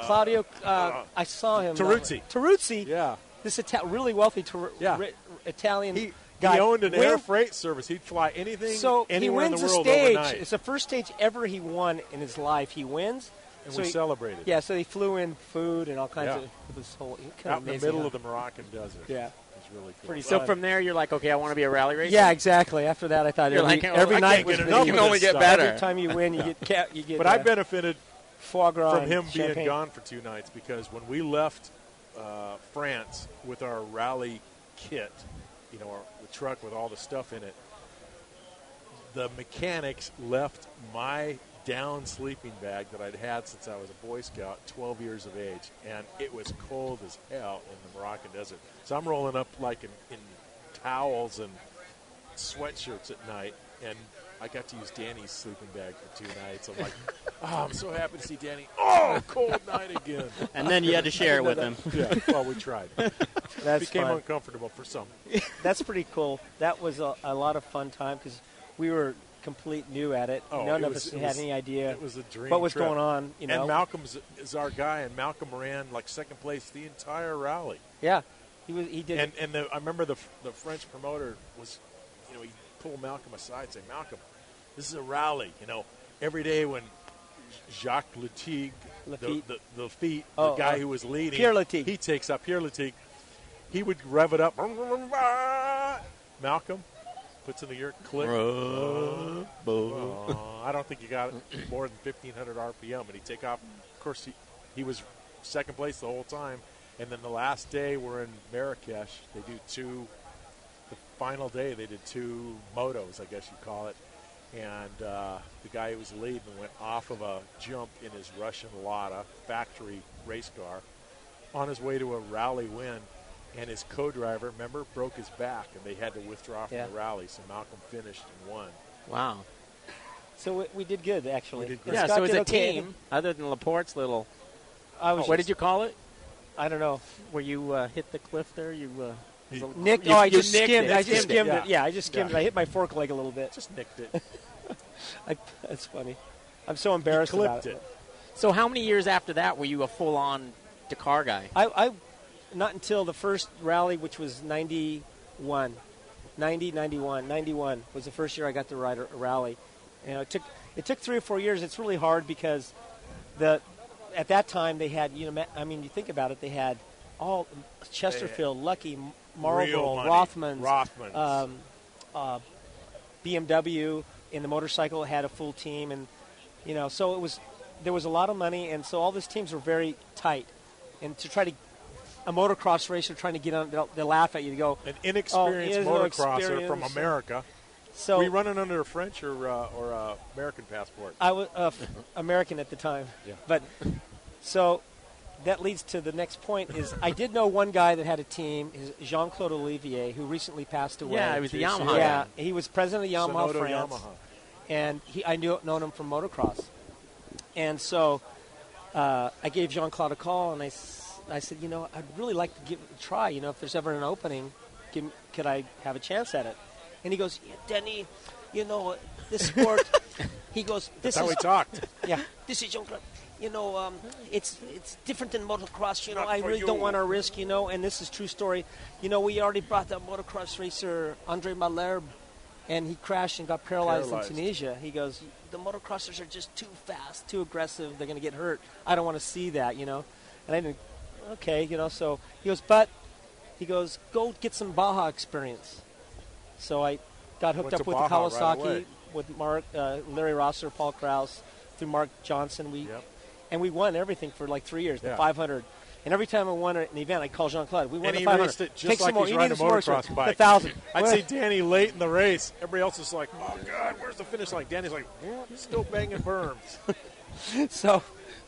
Claudio. I saw him. Teruzzi. Yeah. This really wealthy Italian guy. He owned an air freight service. He'd fly anything anywhere in the world stage. overnight. It's the first stage ever he won in his life. He wins. And we celebrated. Yeah, so they flew in food and all kinds of this whole out in the middle of the Moroccan desert. Yeah. It's really cool. Pretty So fun. from there, you're like, okay, I want to be a rally racer? Yeah, exactly. After that, I thought every night was you can only get better. Every time you win, you get. But I benefited foie gras from him champagne. being gone for 2 nights because when we left France with our rally kit, the truck with all the stuff in it, the mechanics left my down sleeping bag that I'd had since I was a Boy Scout, 12 years of age, and it was cold as hell in the Moroccan desert. So I'm rolling up like in towels and sweatshirts at night, and I got to use Danny's sleeping bag for 2 nights. I'm like, I'm so happy to see Danny. Oh, cold night again. And then you had to share it with him. Yeah, well, we tried. That's became fun. uncomfortable for some. That's pretty cool. That was a lot of fun time because we were complete new at it. Oh, None of us had any idea it was a dream what was trip. going on. You know, and Malcolm is our guy, and Malcolm ran like second place the entire rally. Yeah, he did. And I remember the French promoter was, he pulled Malcolm aside and said, "Malcolm, this is a rally. Every day when Jacques Latigue, the guy who was leading, Pierre Latigue. He takes up Pierre Latigue. He would rev it up. Malcolm puts in the gear, click. I don't think you got more than 1,500 RPM, and he take off. Of course, he was second place the whole time. And then the last day we're in Marrakesh. They do the final day they did 2 motos, I guess you'd call it. And the guy who was leading went off of a jump in his Russian Lada factory race car on his way to a rally win. And his co-driver, remember, broke his back, and they had to withdraw from the rally. So Malcolm finished and won. Wow. So we did good, actually. We did great. Yeah, Scott so as did a okay. team, other than LaPorte's little, what did you call it? I don't know. Where you hit the cliff there? Nicked. I just skimmed it. I just skimmed it. it. Yeah, I just skimmed it. I hit my fork leg a little bit. Just nicked it. That's funny. I'm so embarrassed about it. So how many years after that were you a full-on Dakar guy? I not until the first rally, which was 91 was the first year I got to ride a rally. And it took 3 or 4 years. It's really hard because at that time they had, you think about it, they had all Chesterfield, Lucky, Marlboro, Rothmans. BMW in the motorcycle had a full team, and so there was a lot of money, and so all these teams were very tight. And to try to a motocross racer trying to get on, they'll laugh at you. They go, an inexperienced motocrosser from America. So were you running under a French or American passport? I was American at the time. Yeah. But so that leads to the next point is I did know one guy that had a team, is Jean-Claude Olivier, who recently passed away. Yeah, he was the Yamaha. Yeah, he was president of Yamaha Sonoda France. Yamaha. And I known him from motocross. And so I gave Jean-Claude a call, and I said, I'd really like to give it a try. If there's ever an opening, could I have a chance at it? And he goes, Denny, this sport. He goes, That's how we talked. Yeah, this is Jean-Claude. It's different than motocross. I really don't want to risk. And this is true story. We already brought that motocross racer Andre Malherbe, and he crashed and got paralyzed in Tunisia. He goes, the motocrossers are just too fast, too aggressive. They're going to get hurt. I don't want to see that. And I didn't. Okay, so he goes, go get some Baja experience. So I got hooked up with the Kawasaki, with Mark, Larry Rosser, Paul Krause, through Mark Johnson. And we won everything for like 3 years, the 500. And every time I won an event, I call Jean-Claude. We won the 500. Raced it just like he's riding a motocross bike. The 1,000. I'd say Danny late in the race. Everybody else is like, oh, God, where's the finish line? Danny's like, still banging berms.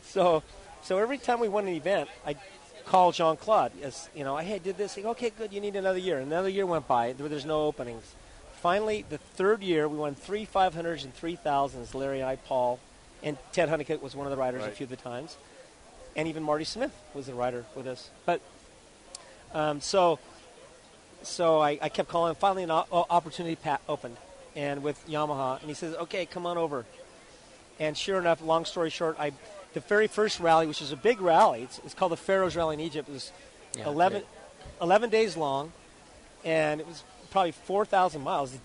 So every time we won an event, I call Jean-Claude. I did this. He goes, okay, good, you need another year. Another year went by. There's no openings. Finally, the third year, we won 3 500s and 3,000s, Larry and I, Paul. And Ted Honeycutt was one of the riders a few of the times. And even Marty Smith was the rider with us. But so I kept calling. Finally, an opportunity opened, and with Yamaha. And he says, okay, come on over. And sure enough, long story short, the very first rally, which is a big rally, it's called the Pharaohs Rally in Egypt. It was 11 days long, and it was probably 4,000 miles. A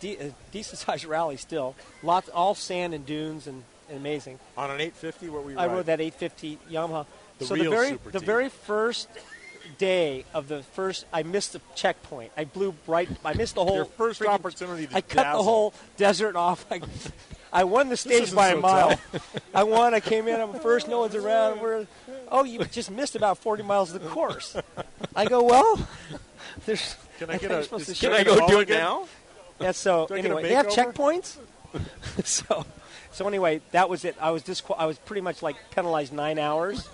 decent-sized rally still. All sand and dunes and amazing. On an 850, what were you I riding? rode that 850 Yamaha. The very first day of the first, I missed the checkpoint. I missed the whole. Your first opportunity to I cut the whole desert off. I won the stage by a mile. I won. I came in. I'm first. No one's around. You just missed about 40 miles of the course. I go, well, there's. Can I go do it now? Yeah. So anyway, they have checkpoints. So anyway, that was it. I was pretty much like penalized 9 hours.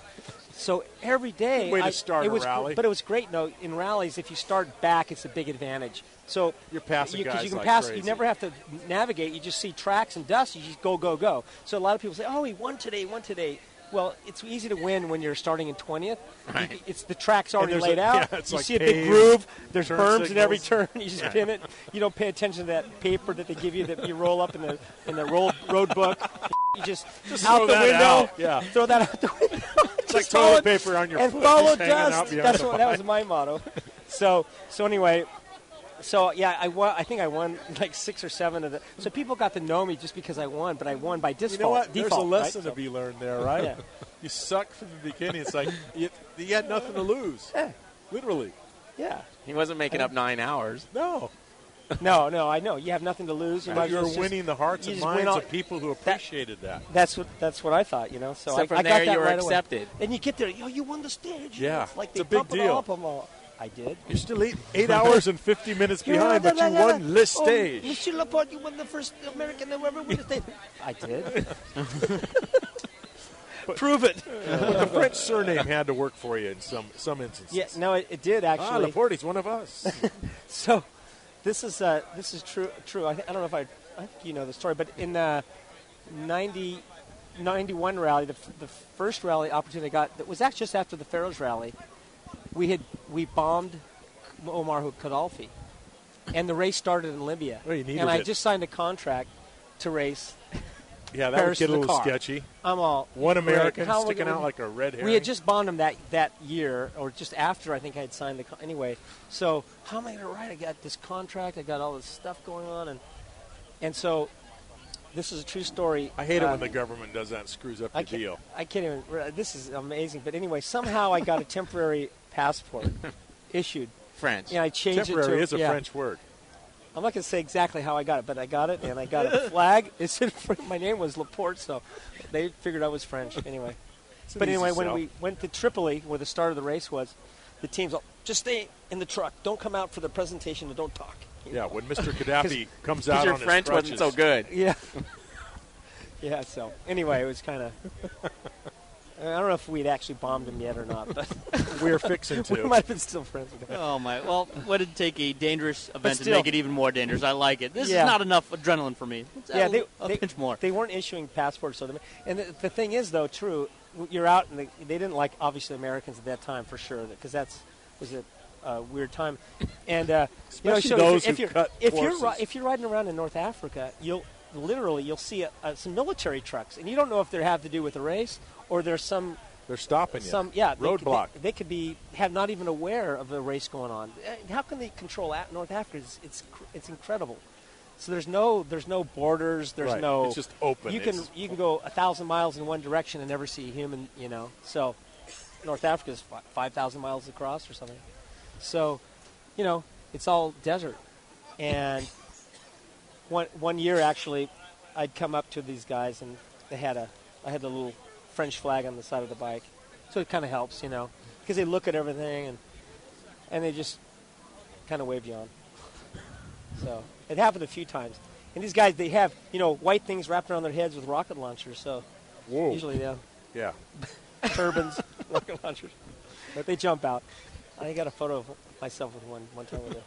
So every day, way to start a rally. But it was great. No, in rallies, if you start back, it's a big advantage. So you're passing guys you can like pass. crazy. You never have to navigate. You just see tracks and dust. You just go. So a lot of people say, "Oh, he won today." Well, it's easy to win when you're starting in 20th. Right. It's the track's already laid out. it's you like see a big paved, groove. There's turn berms in every signals. turn. You just pin it. You don't pay attention to that paper that they give you that you roll up in the road book. You just out throw the that window. out. Yeah. Throw that out the window. It's like toilet paper on your and foot. follow just hanging out dust. behind the That was bike. my motto. So anyway. So, yeah, I think I won like 6 or 7 of the. So people got to know me just because I won, but I won by default. You know what? There's a default, lesson right? to be learned there, right? Yeah. You suck from the beginning. It's like you had nothing to lose. Yeah. Literally. Yeah. He wasn't making up 9 hours. No. No, I know. You have nothing to lose. You But you're winning the hearts and minds of people who appreciated that. That's what I thought, So from I there got that you were right accepted. Away. And you get there, you won the stage. Yeah. It's like It's they a big pump it deal. up. I'm all, I did. You're still 8 hours and 50 minutes behind, but you won this stage. Monsieur Laporte, you won the first American that ever won the stage. I did. Prove it. But the French surname had to work for you in some instances. Yeah, no, it did actually. Laporte's one of us. So, this is true. I don't know if I think you know the story, but in 91 rally, the first rally opportunity I got, that was actually just after the Pharaohs rally. We bombed Omar Kadhalfi, and the race started in Libya. Well, you needed and I it. just signed a contract to race. Yeah, that Paris would get a to little Dakar. sketchy. I'm all one American How sticking out like a red herring. We had just bombed him that year, or just after I think I had signed the anyway. So how am I going to write? I got this contract. I got all this stuff going on, and so this is a true story. I hate it when the government does that and screws up your deal. I can't even. This is amazing. But anyway, somehow I got a temporary passport issued. French. Yeah, I changed temporary it to is a French word. I'm not going to say exactly how I got it, but I got it, and I got a flag. It said my name was Laporte, so they figured I was French anyway. But anyway, when we went to Tripoli, where the start of the race was, the team's all, just stay in the truck. Don't come out for the presentation and don't talk. Yeah, when Mr. Gaddafi comes out your on French his crutches. wasn't so good. Yeah. Yeah, so anyway, it was kind of... I don't know if we'd actually bombed him yet or not, but we're fixing to. We might have been still friends with him. Oh, my. Well, would it take a dangerous event to still. make it even more dangerous? I like it. This is Yeah. not enough adrenaline for me. Let's Yeah, add a pinch more. They weren't issuing passports. And the thing is, though, true, you're out, and they didn't like, obviously, Americans at that time, for sure, because was a weird time. And Especially so those if who you're, cut if you're riding around in North Africa, you'll see some military trucks, and you don't know if they have to do with the race or there's some... They're stopping you. Roadblock. They could be not even aware of the race going on. How can they control North Africa? It's incredible. So there's no borders. There's right. no. It's just open. You can go 1,000 miles in one direction and never see a human. So North Africa is 5,000 miles across or something. So, it's all desert. And one year actually, I'd come up to these guys and I had a little French flag on the side of the bike, so it kind of helps, because they look at everything and they just kind of wave you on. So it happened a few times, and these guys, they have white things wrapped around their heads with rocket launchers, so usually yeah, turbans, rocket launchers, but they jump out. I got a photo of myself with one time with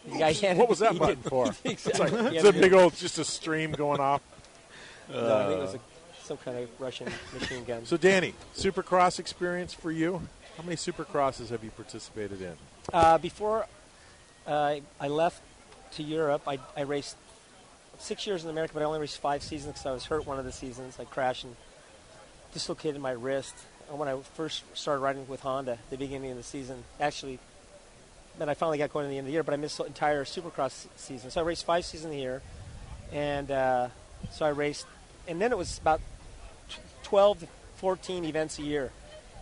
the guy. What was that button for? Exactly. It's a big old, just a stream going off. No, I think it was some kind of Russian machine gun. So, Danny, Supercross experience for you? How many Supercrosses have you participated in? Before I left to Europe, I raced 6 years in America, but I only raced 5 seasons because I was hurt one of the seasons. I crashed and dislocated my wrist. And when I first started riding with Honda at the beginning of the season, actually, then I finally got going at the end of the year, but I missed the entire Supercross season. So I raced 5 seasons a year, and so I raced, and then it was about 12 to 14 events a year.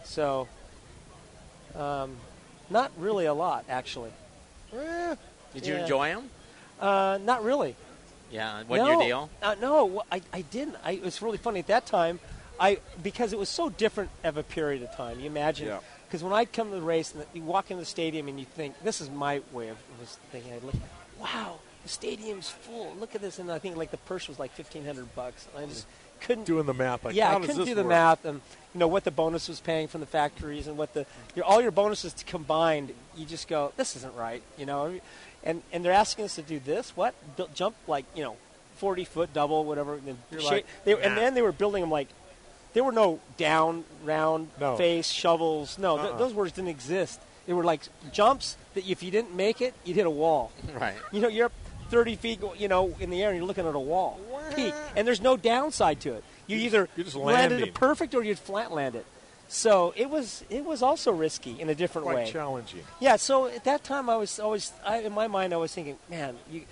So not really a lot, actually. Did you enjoy them? Not really. Yeah, wasn't your deal? No, I didn't. It was really funny at that time, because it was so different of a period of time. You imagine, because when I'd come to the race and you walk into the stadium and you think, this is my way of thinking. I'd look, wow, the stadium's full. Look at this, and I think like the purse was like $1,500. I just couldn't doing the math. Like, yeah, how I does couldn't this do the work? math, and what the bonus was paying from the factories, and what all your bonuses combined. You just go, this isn't right, and they're asking us to do this. What jump like 40-foot double, whatever. And You're like, and then they were building them like there were no down, round, face, shovels. No, those words didn't exist. They were like jumps that if you didn't make it, you'd hit a wall. Right. You're up 30 feet, in the air, and you're looking at a wall. Peak. And there's no downside to it. You're just landed it perfect or you'd flat land it. So it was also risky in a different way. Quite challenging. Yeah. So at that time, I was in my mind, I was thinking, man, it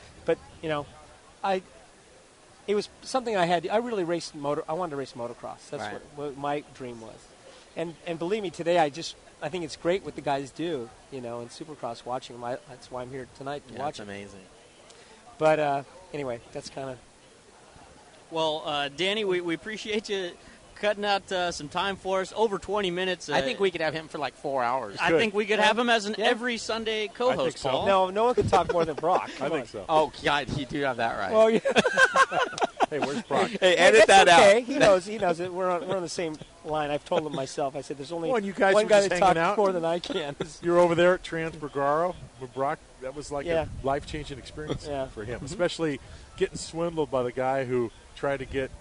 was something I had. I really raced I wanted to race motocross. That's what my dream was. And believe me, today I think it's great what the guys do, in Supercross. Watching them, that's why I'm here tonight to watch it. That's amazing. But anyway, that's kind of. Well, Danny, we appreciate you cutting out some time for us. Over 20 minutes. I think we could have him for like 4 hours. I think we could have him as an every Sunday co-host, I think so. Paul. No one can talk more than Broc. I think so. Oh, God, you do have that right. Well, yeah. Hey, where's Broc? Hey, edit that out. He knows it. We're on the same line. I've told him myself. I said, there's only you guys one were guy just that hanging talks out? more than I can. You're over there at Transburgaro with Broc. That was like a life-changing experience for him, especially getting swindled by the guy who tried to get,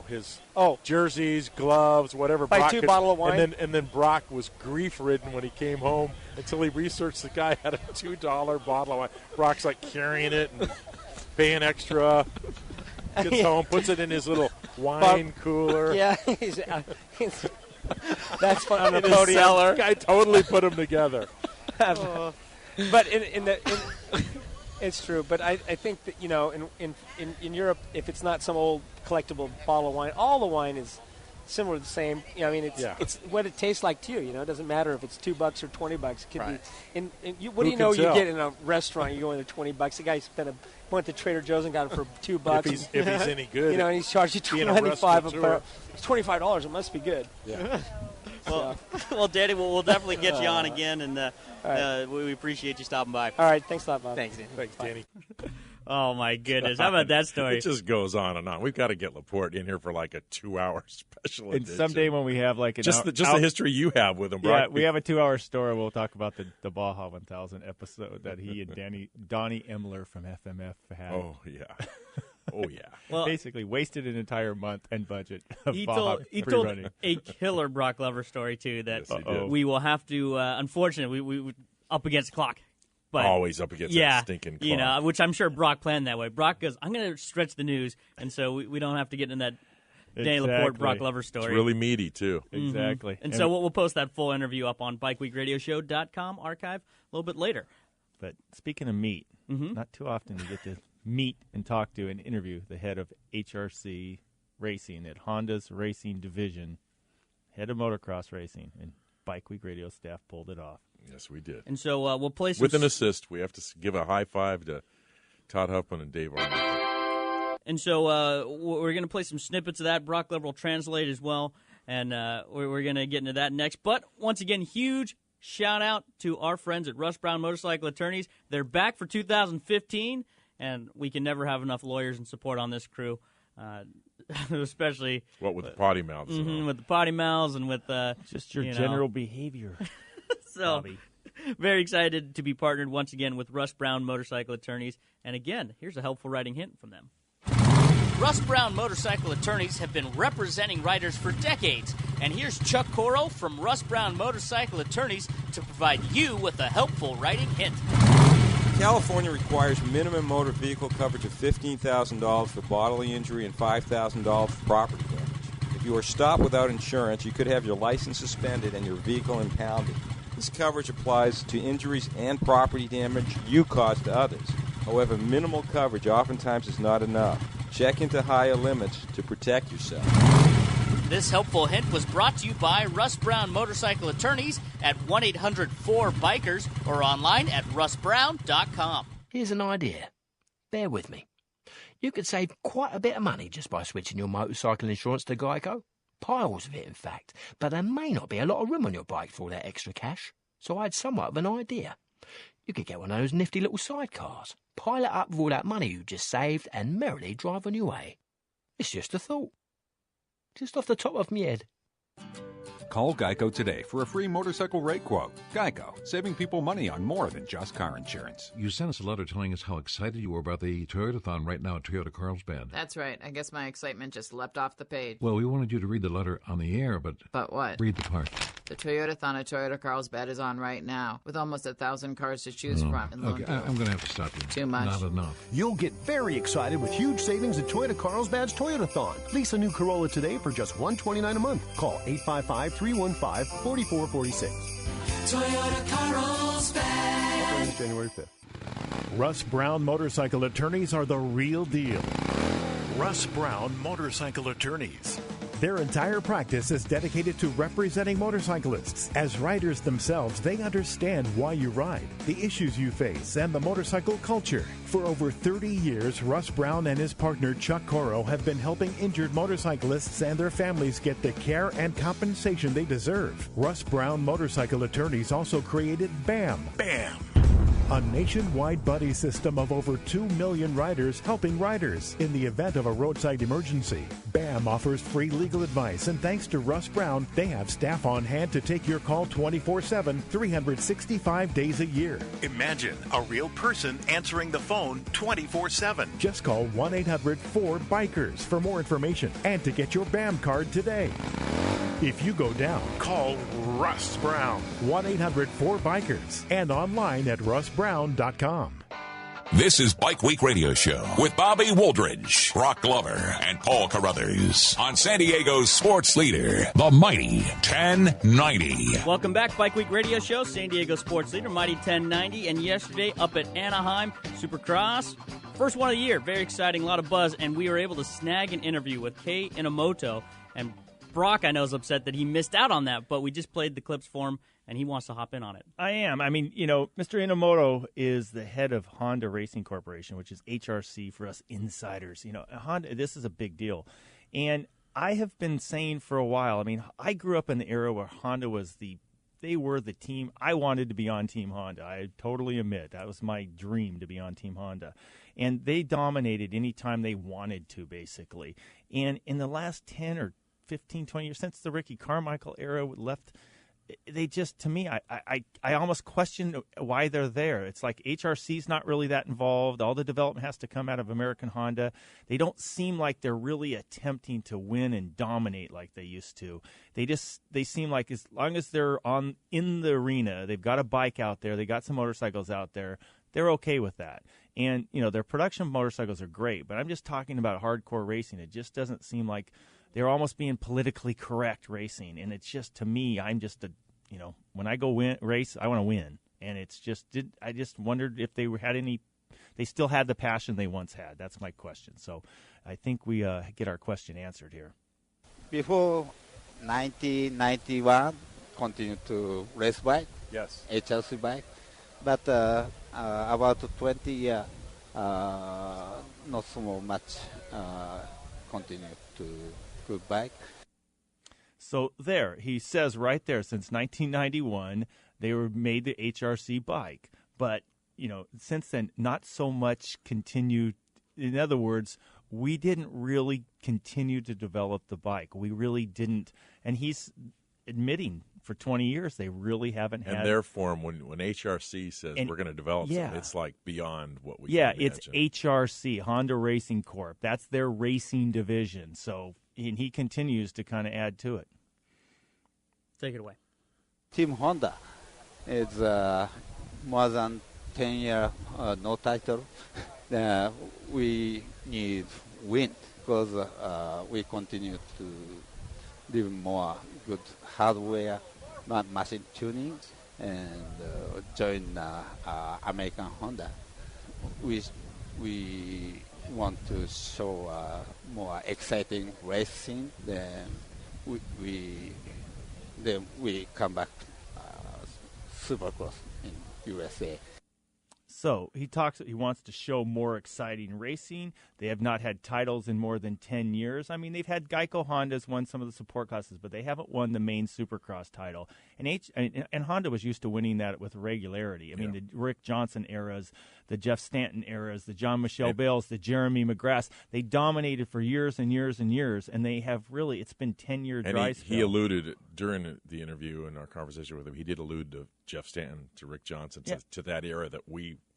his jerseys, gloves, whatever. Buy two bottles of wine. And then Broc was grief-ridden when he came home until he researched the guy had a $2 bottle of wine. Broc's like carrying it and paying extra. Gets home, puts it in his little wine cooler. Yeah, that's fun on the podium. This guy totally put them together. But it's true. But I think that in Europe, if it's not some old collectible bottle of wine, all the wine is similar, the same. It's what it tastes like to you. It doesn't matter if it's $2 or $20. It could be. What do you know? You get in a restaurant, you go in for $20. The guy went to Trader Joe's and got it for $2. If he's any good, and he's charged you $25 a pair. It's $25. It must be good. Yeah. Well, Danny, we'll definitely get you on again, and we appreciate you stopping by. All right, thanks a lot, Bob. Thanks, Danny. Thanks, Danny. Oh, my goodness. How about that story? It just goes on and on. We've got to get LaPorte in here for like a 2-hour special edition. And someday when we have like the history you have with him, Broc. Yeah, we have a 2-hour story. We'll talk about the Baja 1000 episode that he and Donnie Emler from FMF had. Oh, yeah. Oh, yeah. Well, basically wasted an entire month and budget of he Baja told a killer Broc Glover story, too, that we will have to, unfortunately, we up against the clock. But, always up against that stinking clock. Which I'm sure Broc planned that way. Broc goes, I'm going to stretch the news, and so we don't have to get in that Danny LaPorte Broc Glover story. It's really meaty, too. Exactly. Mm-hmm. And so we'll post that full interview up on bikeweekradioshow.com archive a little bit later. But speaking of meat, not too often you get to meet and talk to and interview the head of HRC Racing at Honda's Racing Division, head of motocross racing, and Bike Week Radio staff pulled it off. Yes, we did. And so we'll play some... With an assist. We have to give a high five to Todd Huffman and Dave Arnold. And so we're going to play some snippets of that. Broc Glover will translate as well, and we're going to get into that next. But once again, huge shout-out to our friends at Russ Brown Motorcycle Attorneys. They're back for 2015, and we can never have enough lawyers and support on this crew, especially... What, with the potty mouths? With the potty mouths and with... just your general behavior. So, very excited to be partnered once again with Russ Brown Motorcycle Attorneys. And again, here's a helpful writing hint from them. Russ Brown Motorcycle Attorneys have been representing riders for decades. And here's Chuck Coro from Russ Brown Motorcycle Attorneys to provide you with a helpful writing hint. California requires minimum motor vehicle coverage of $15,000 for bodily injury and $5,000 for property damage. If you are stopped without insurance, you could have your license suspended and your vehicle impounded. This coverage applies to injuries and property damage you cause to others. However, minimal coverage oftentimes is not enough. Check into higher limits to protect yourself. This helpful hint was brought to you by Russ Brown Motorcycle Attorneys at 1-800-4BIKERS or online at russbrown.com. Here's an idea. Bear with me. You could save quite a bit of money just by switching your motorcycle insurance to Geico. Piles of it, in fact. But there may not be a lot of room on your bike for all that extra cash. So I had somewhat of an idea. You could get one of those nifty little sidecars, pile it up with all that money you just saved, and merrily drive on your way. It's just a thought. Just off the top of my head. Call Geico today for a free motorcycle rate quote. Geico, saving people money on more than just car insurance. You sent us a letter telling us how excited you were about the Toyotathon right now at Toyota Carlsbad. That's right. I guess my excitement just leapt off the page. Well, we wanted you to read the letter on the air, but... But what? Read the part. The Toyotathon at Toyota Carlsbad is on right now, with almost 1,000 cars to choose from. Okay, I'm going to have to stop you. Too much. Not enough. You'll get very excited with huge savings at Toyota Carlsbad's Toyotathon. Lease a new Corolla today for just $129 a month. Call 855-315-4446. Toyota Carlsbad. January 5th. Russ Brown Motorcycle Attorneys are the real deal. Russ Brown Motorcycle Attorneys. Their entire practice is dedicated to representing motorcyclists. As riders themselves, they understand why you ride, the issues you face, and the motorcycle culture. For over 30 years, Russ Brown and his partner Chuck Coro have been helping injured motorcyclists and their families get the care and compensation they deserve. Russ Brown Motorcycle Attorneys also created BAM. BAM! A nationwide buddy system of over 2 million riders helping riders in the event of a roadside emergency. BAM offers free legal advice, and thanks to Russ Brown, they have staff on hand to take your call 24/7, 365 days a year. Imagine a real person answering the phone 24/7. Just call 1-800-4BIKERS for more information and to get your BAM card today. If you go down, call Russ Brown. 1-800-4BIKERS and online at russbrown.com. This is Bike Week Radio Show with Bobby Wooldridge, Broc Glover, and Paul Carruthers on San Diego's sports leader, the mighty 1090. Welcome back, Bike Week Radio Show, San Diego sports leader, mighty 1090. And yesterday up at Anaheim, Supercross, first one of the year. Very exciting, a lot of buzz, and we were able to snag an interview with Kei Inomoto. And Brock, I know, is upset that he missed out on that, but we just played the clips for him, and he wants to hop in on it. I am. I mean, you know, Mr. Inomoto is the head of Honda Racing Corporation, which is HRC for us insiders. You know, Honda, this is a big deal. And I have been saying for a while, I mean, I grew up in the era where Honda was they were the team. I wanted to be on Team Honda. I totally admit that was my dream, to be on Team Honda. And they dominated anytime they wanted to, basically. And in the last 10 or 15, 20 years, since the Ricky Carmichael era left, they just, to me, I almost question why they're there. It's like HRC's not really that involved. All the development has to come out of American Honda. They don't seem like they're really attempting to win and dominate like they used to. They seem like as long as they're in the arena, they've got a bike out there, they got some motorcycles out there, they're okay with that. And, you know, their production motorcycles are great, but I'm just talking about hardcore racing. It just doesn't seem like they're almost being politically correct racing. And it's just, to me, I'm just when I go race, I want to win. And it's just, I just wondered if they they still had the passion they once had. That's my question. So I think we get our question answered here. Before 1991, continued to race bike. Yes. HRC bike. But about 20 years, not so much continued to good bike. So there, he says right there, since 1991, they made the HRC bike. But, you know, since then, not so much continued. In other words, we didn't really continue to develop the bike. We really didn't. And he's admitting for 20 years they really haven't had. And their form, when HRC says we're going to develop something, it's like beyond what we can imagine. It's HRC, Honda Racing Corp. That's their racing division. So, and he continues to kind of add to it. Take it away. Team Honda is more than 10 years no title. We need win because we continue to do more good hardware, machine tuning, and join American Honda. We want to show more exciting racing. Then we come back Supercross in USA. So he wants to show more exciting racing. They have not had titles in more than 10 years. I mean, they've had Geico Honda's won some of the support classes, but they haven't won the main Supercross title. And Honda was used to winning that with regularity. I mean, the Rick Johnson eras, the Jeff Stanton eras, the John Michelle Bales, the Jeremy McGrath, they dominated for years and years and years, and they have really, it's been 10-year dry spell. He alluded during the interview and our conversation with him, he did allude to Jeff Stanton, to Rick Johnson, to that era that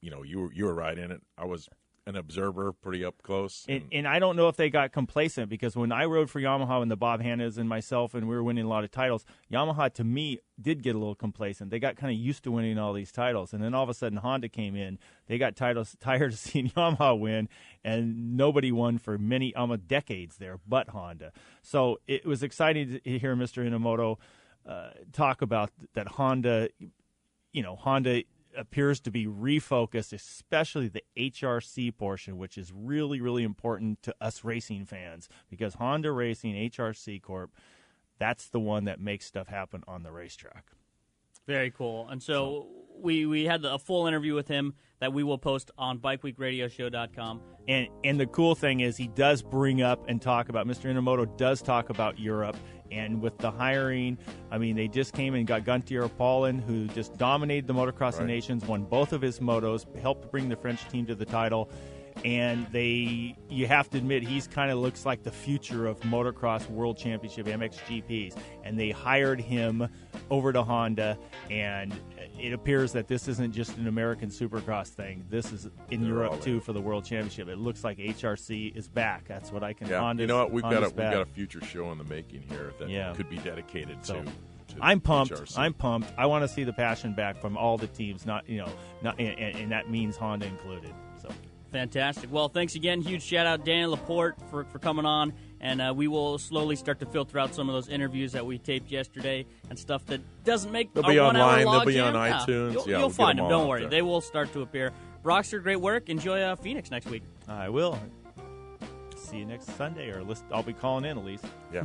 you were right in it. I was an observer pretty up close. And I don't know if they got complacent, because when I rode for Yamaha and the Bob Hannas and myself and we were winning a lot of titles, Yamaha, to me, did get a little complacent. They got kind of used to winning all these titles. And then all of a sudden Honda came in. They got tired of seeing Yamaha win, and nobody won for many decades there but Honda. So it was exciting to hear Mr. Inomoto talk about that Honda, Honda appears to be refocused, especially the HRC portion, which is really, really important to us racing fans, because Honda Racing, HRC Corp, that's the one that makes stuff happen on the racetrack. Very cool. And so we had a full interview with him that we will post on BikeWeekRadioShow.com. And the cool thing is he does bring up and talk about, Mr. Inomoto does talk about Europe. And with the hiring, I mean, they just came and got Gunter Paulin, who just dominated the Motocross of Nations, won both of his motos, helped bring the French team to the title. And you have to admit, he's kind of looks like the future of Motocross World Championship MXGPs. And they hired him over to Honda, and it appears that this isn't just an American Supercross thing. This is in Europe too for the World Championship. It looks like HRC is back. That's what I can. Yeah, Honda's, you know what? We've got back. a future show in the making here that could be dedicated to. I'm pumped. HRC. I'm pumped. I want to see the passion back from all the teams. And that means Honda included. So. Fantastic. Well, thanks again. Huge shout-out, Dan LaPorte, for coming on. And we will slowly start to filter out some of those interviews that we taped yesterday and stuff that doesn't make They'll a be 1 online. hour They'll log be jam. on iTunes. You'll we'll find them. Don't out worry. there. They will start to appear. Brockster, great work. Enjoy Phoenix next week. I will. See you next Sunday, or I'll be calling in at least. Yeah.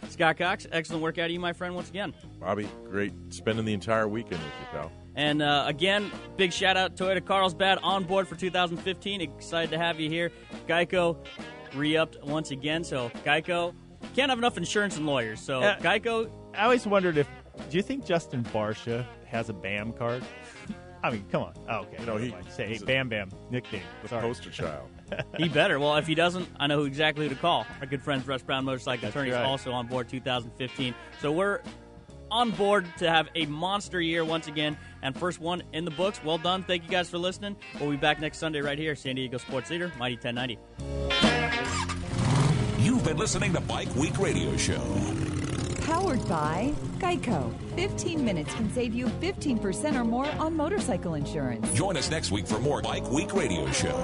Scott Cox, excellent work out of you, my friend, once again. Bobby, great spending the entire weekend with you, pal. And again, big shout out Toyota Carlsbad on board for 2015. Excited to have you here. Geico re-upped once again. So Geico can't have enough insurance and lawyers. So Geico. I always wondered do you think Justin Barsha has a BAM card? I mean, come on. Oh, okay. Say Bam Bam nickname. The poster child. He better. Well, if he doesn't, I know exactly who to call. Our good friends Russ Brown Motorcycle Attorney is also on board 2015. So we're on board to have a monster year once again, and first one in the books. Well done. Thank you guys for listening. We'll be back next Sunday right here, San Diego Sports Leader, Mighty 1090. You've been listening to Bike Week Radio Show. Powered by Geico. 15 minutes can save you 15% or more on motorcycle insurance. Join us next week for more Bike Week Radio Show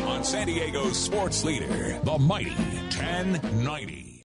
on San Diego's sports leader, the Mighty 1090.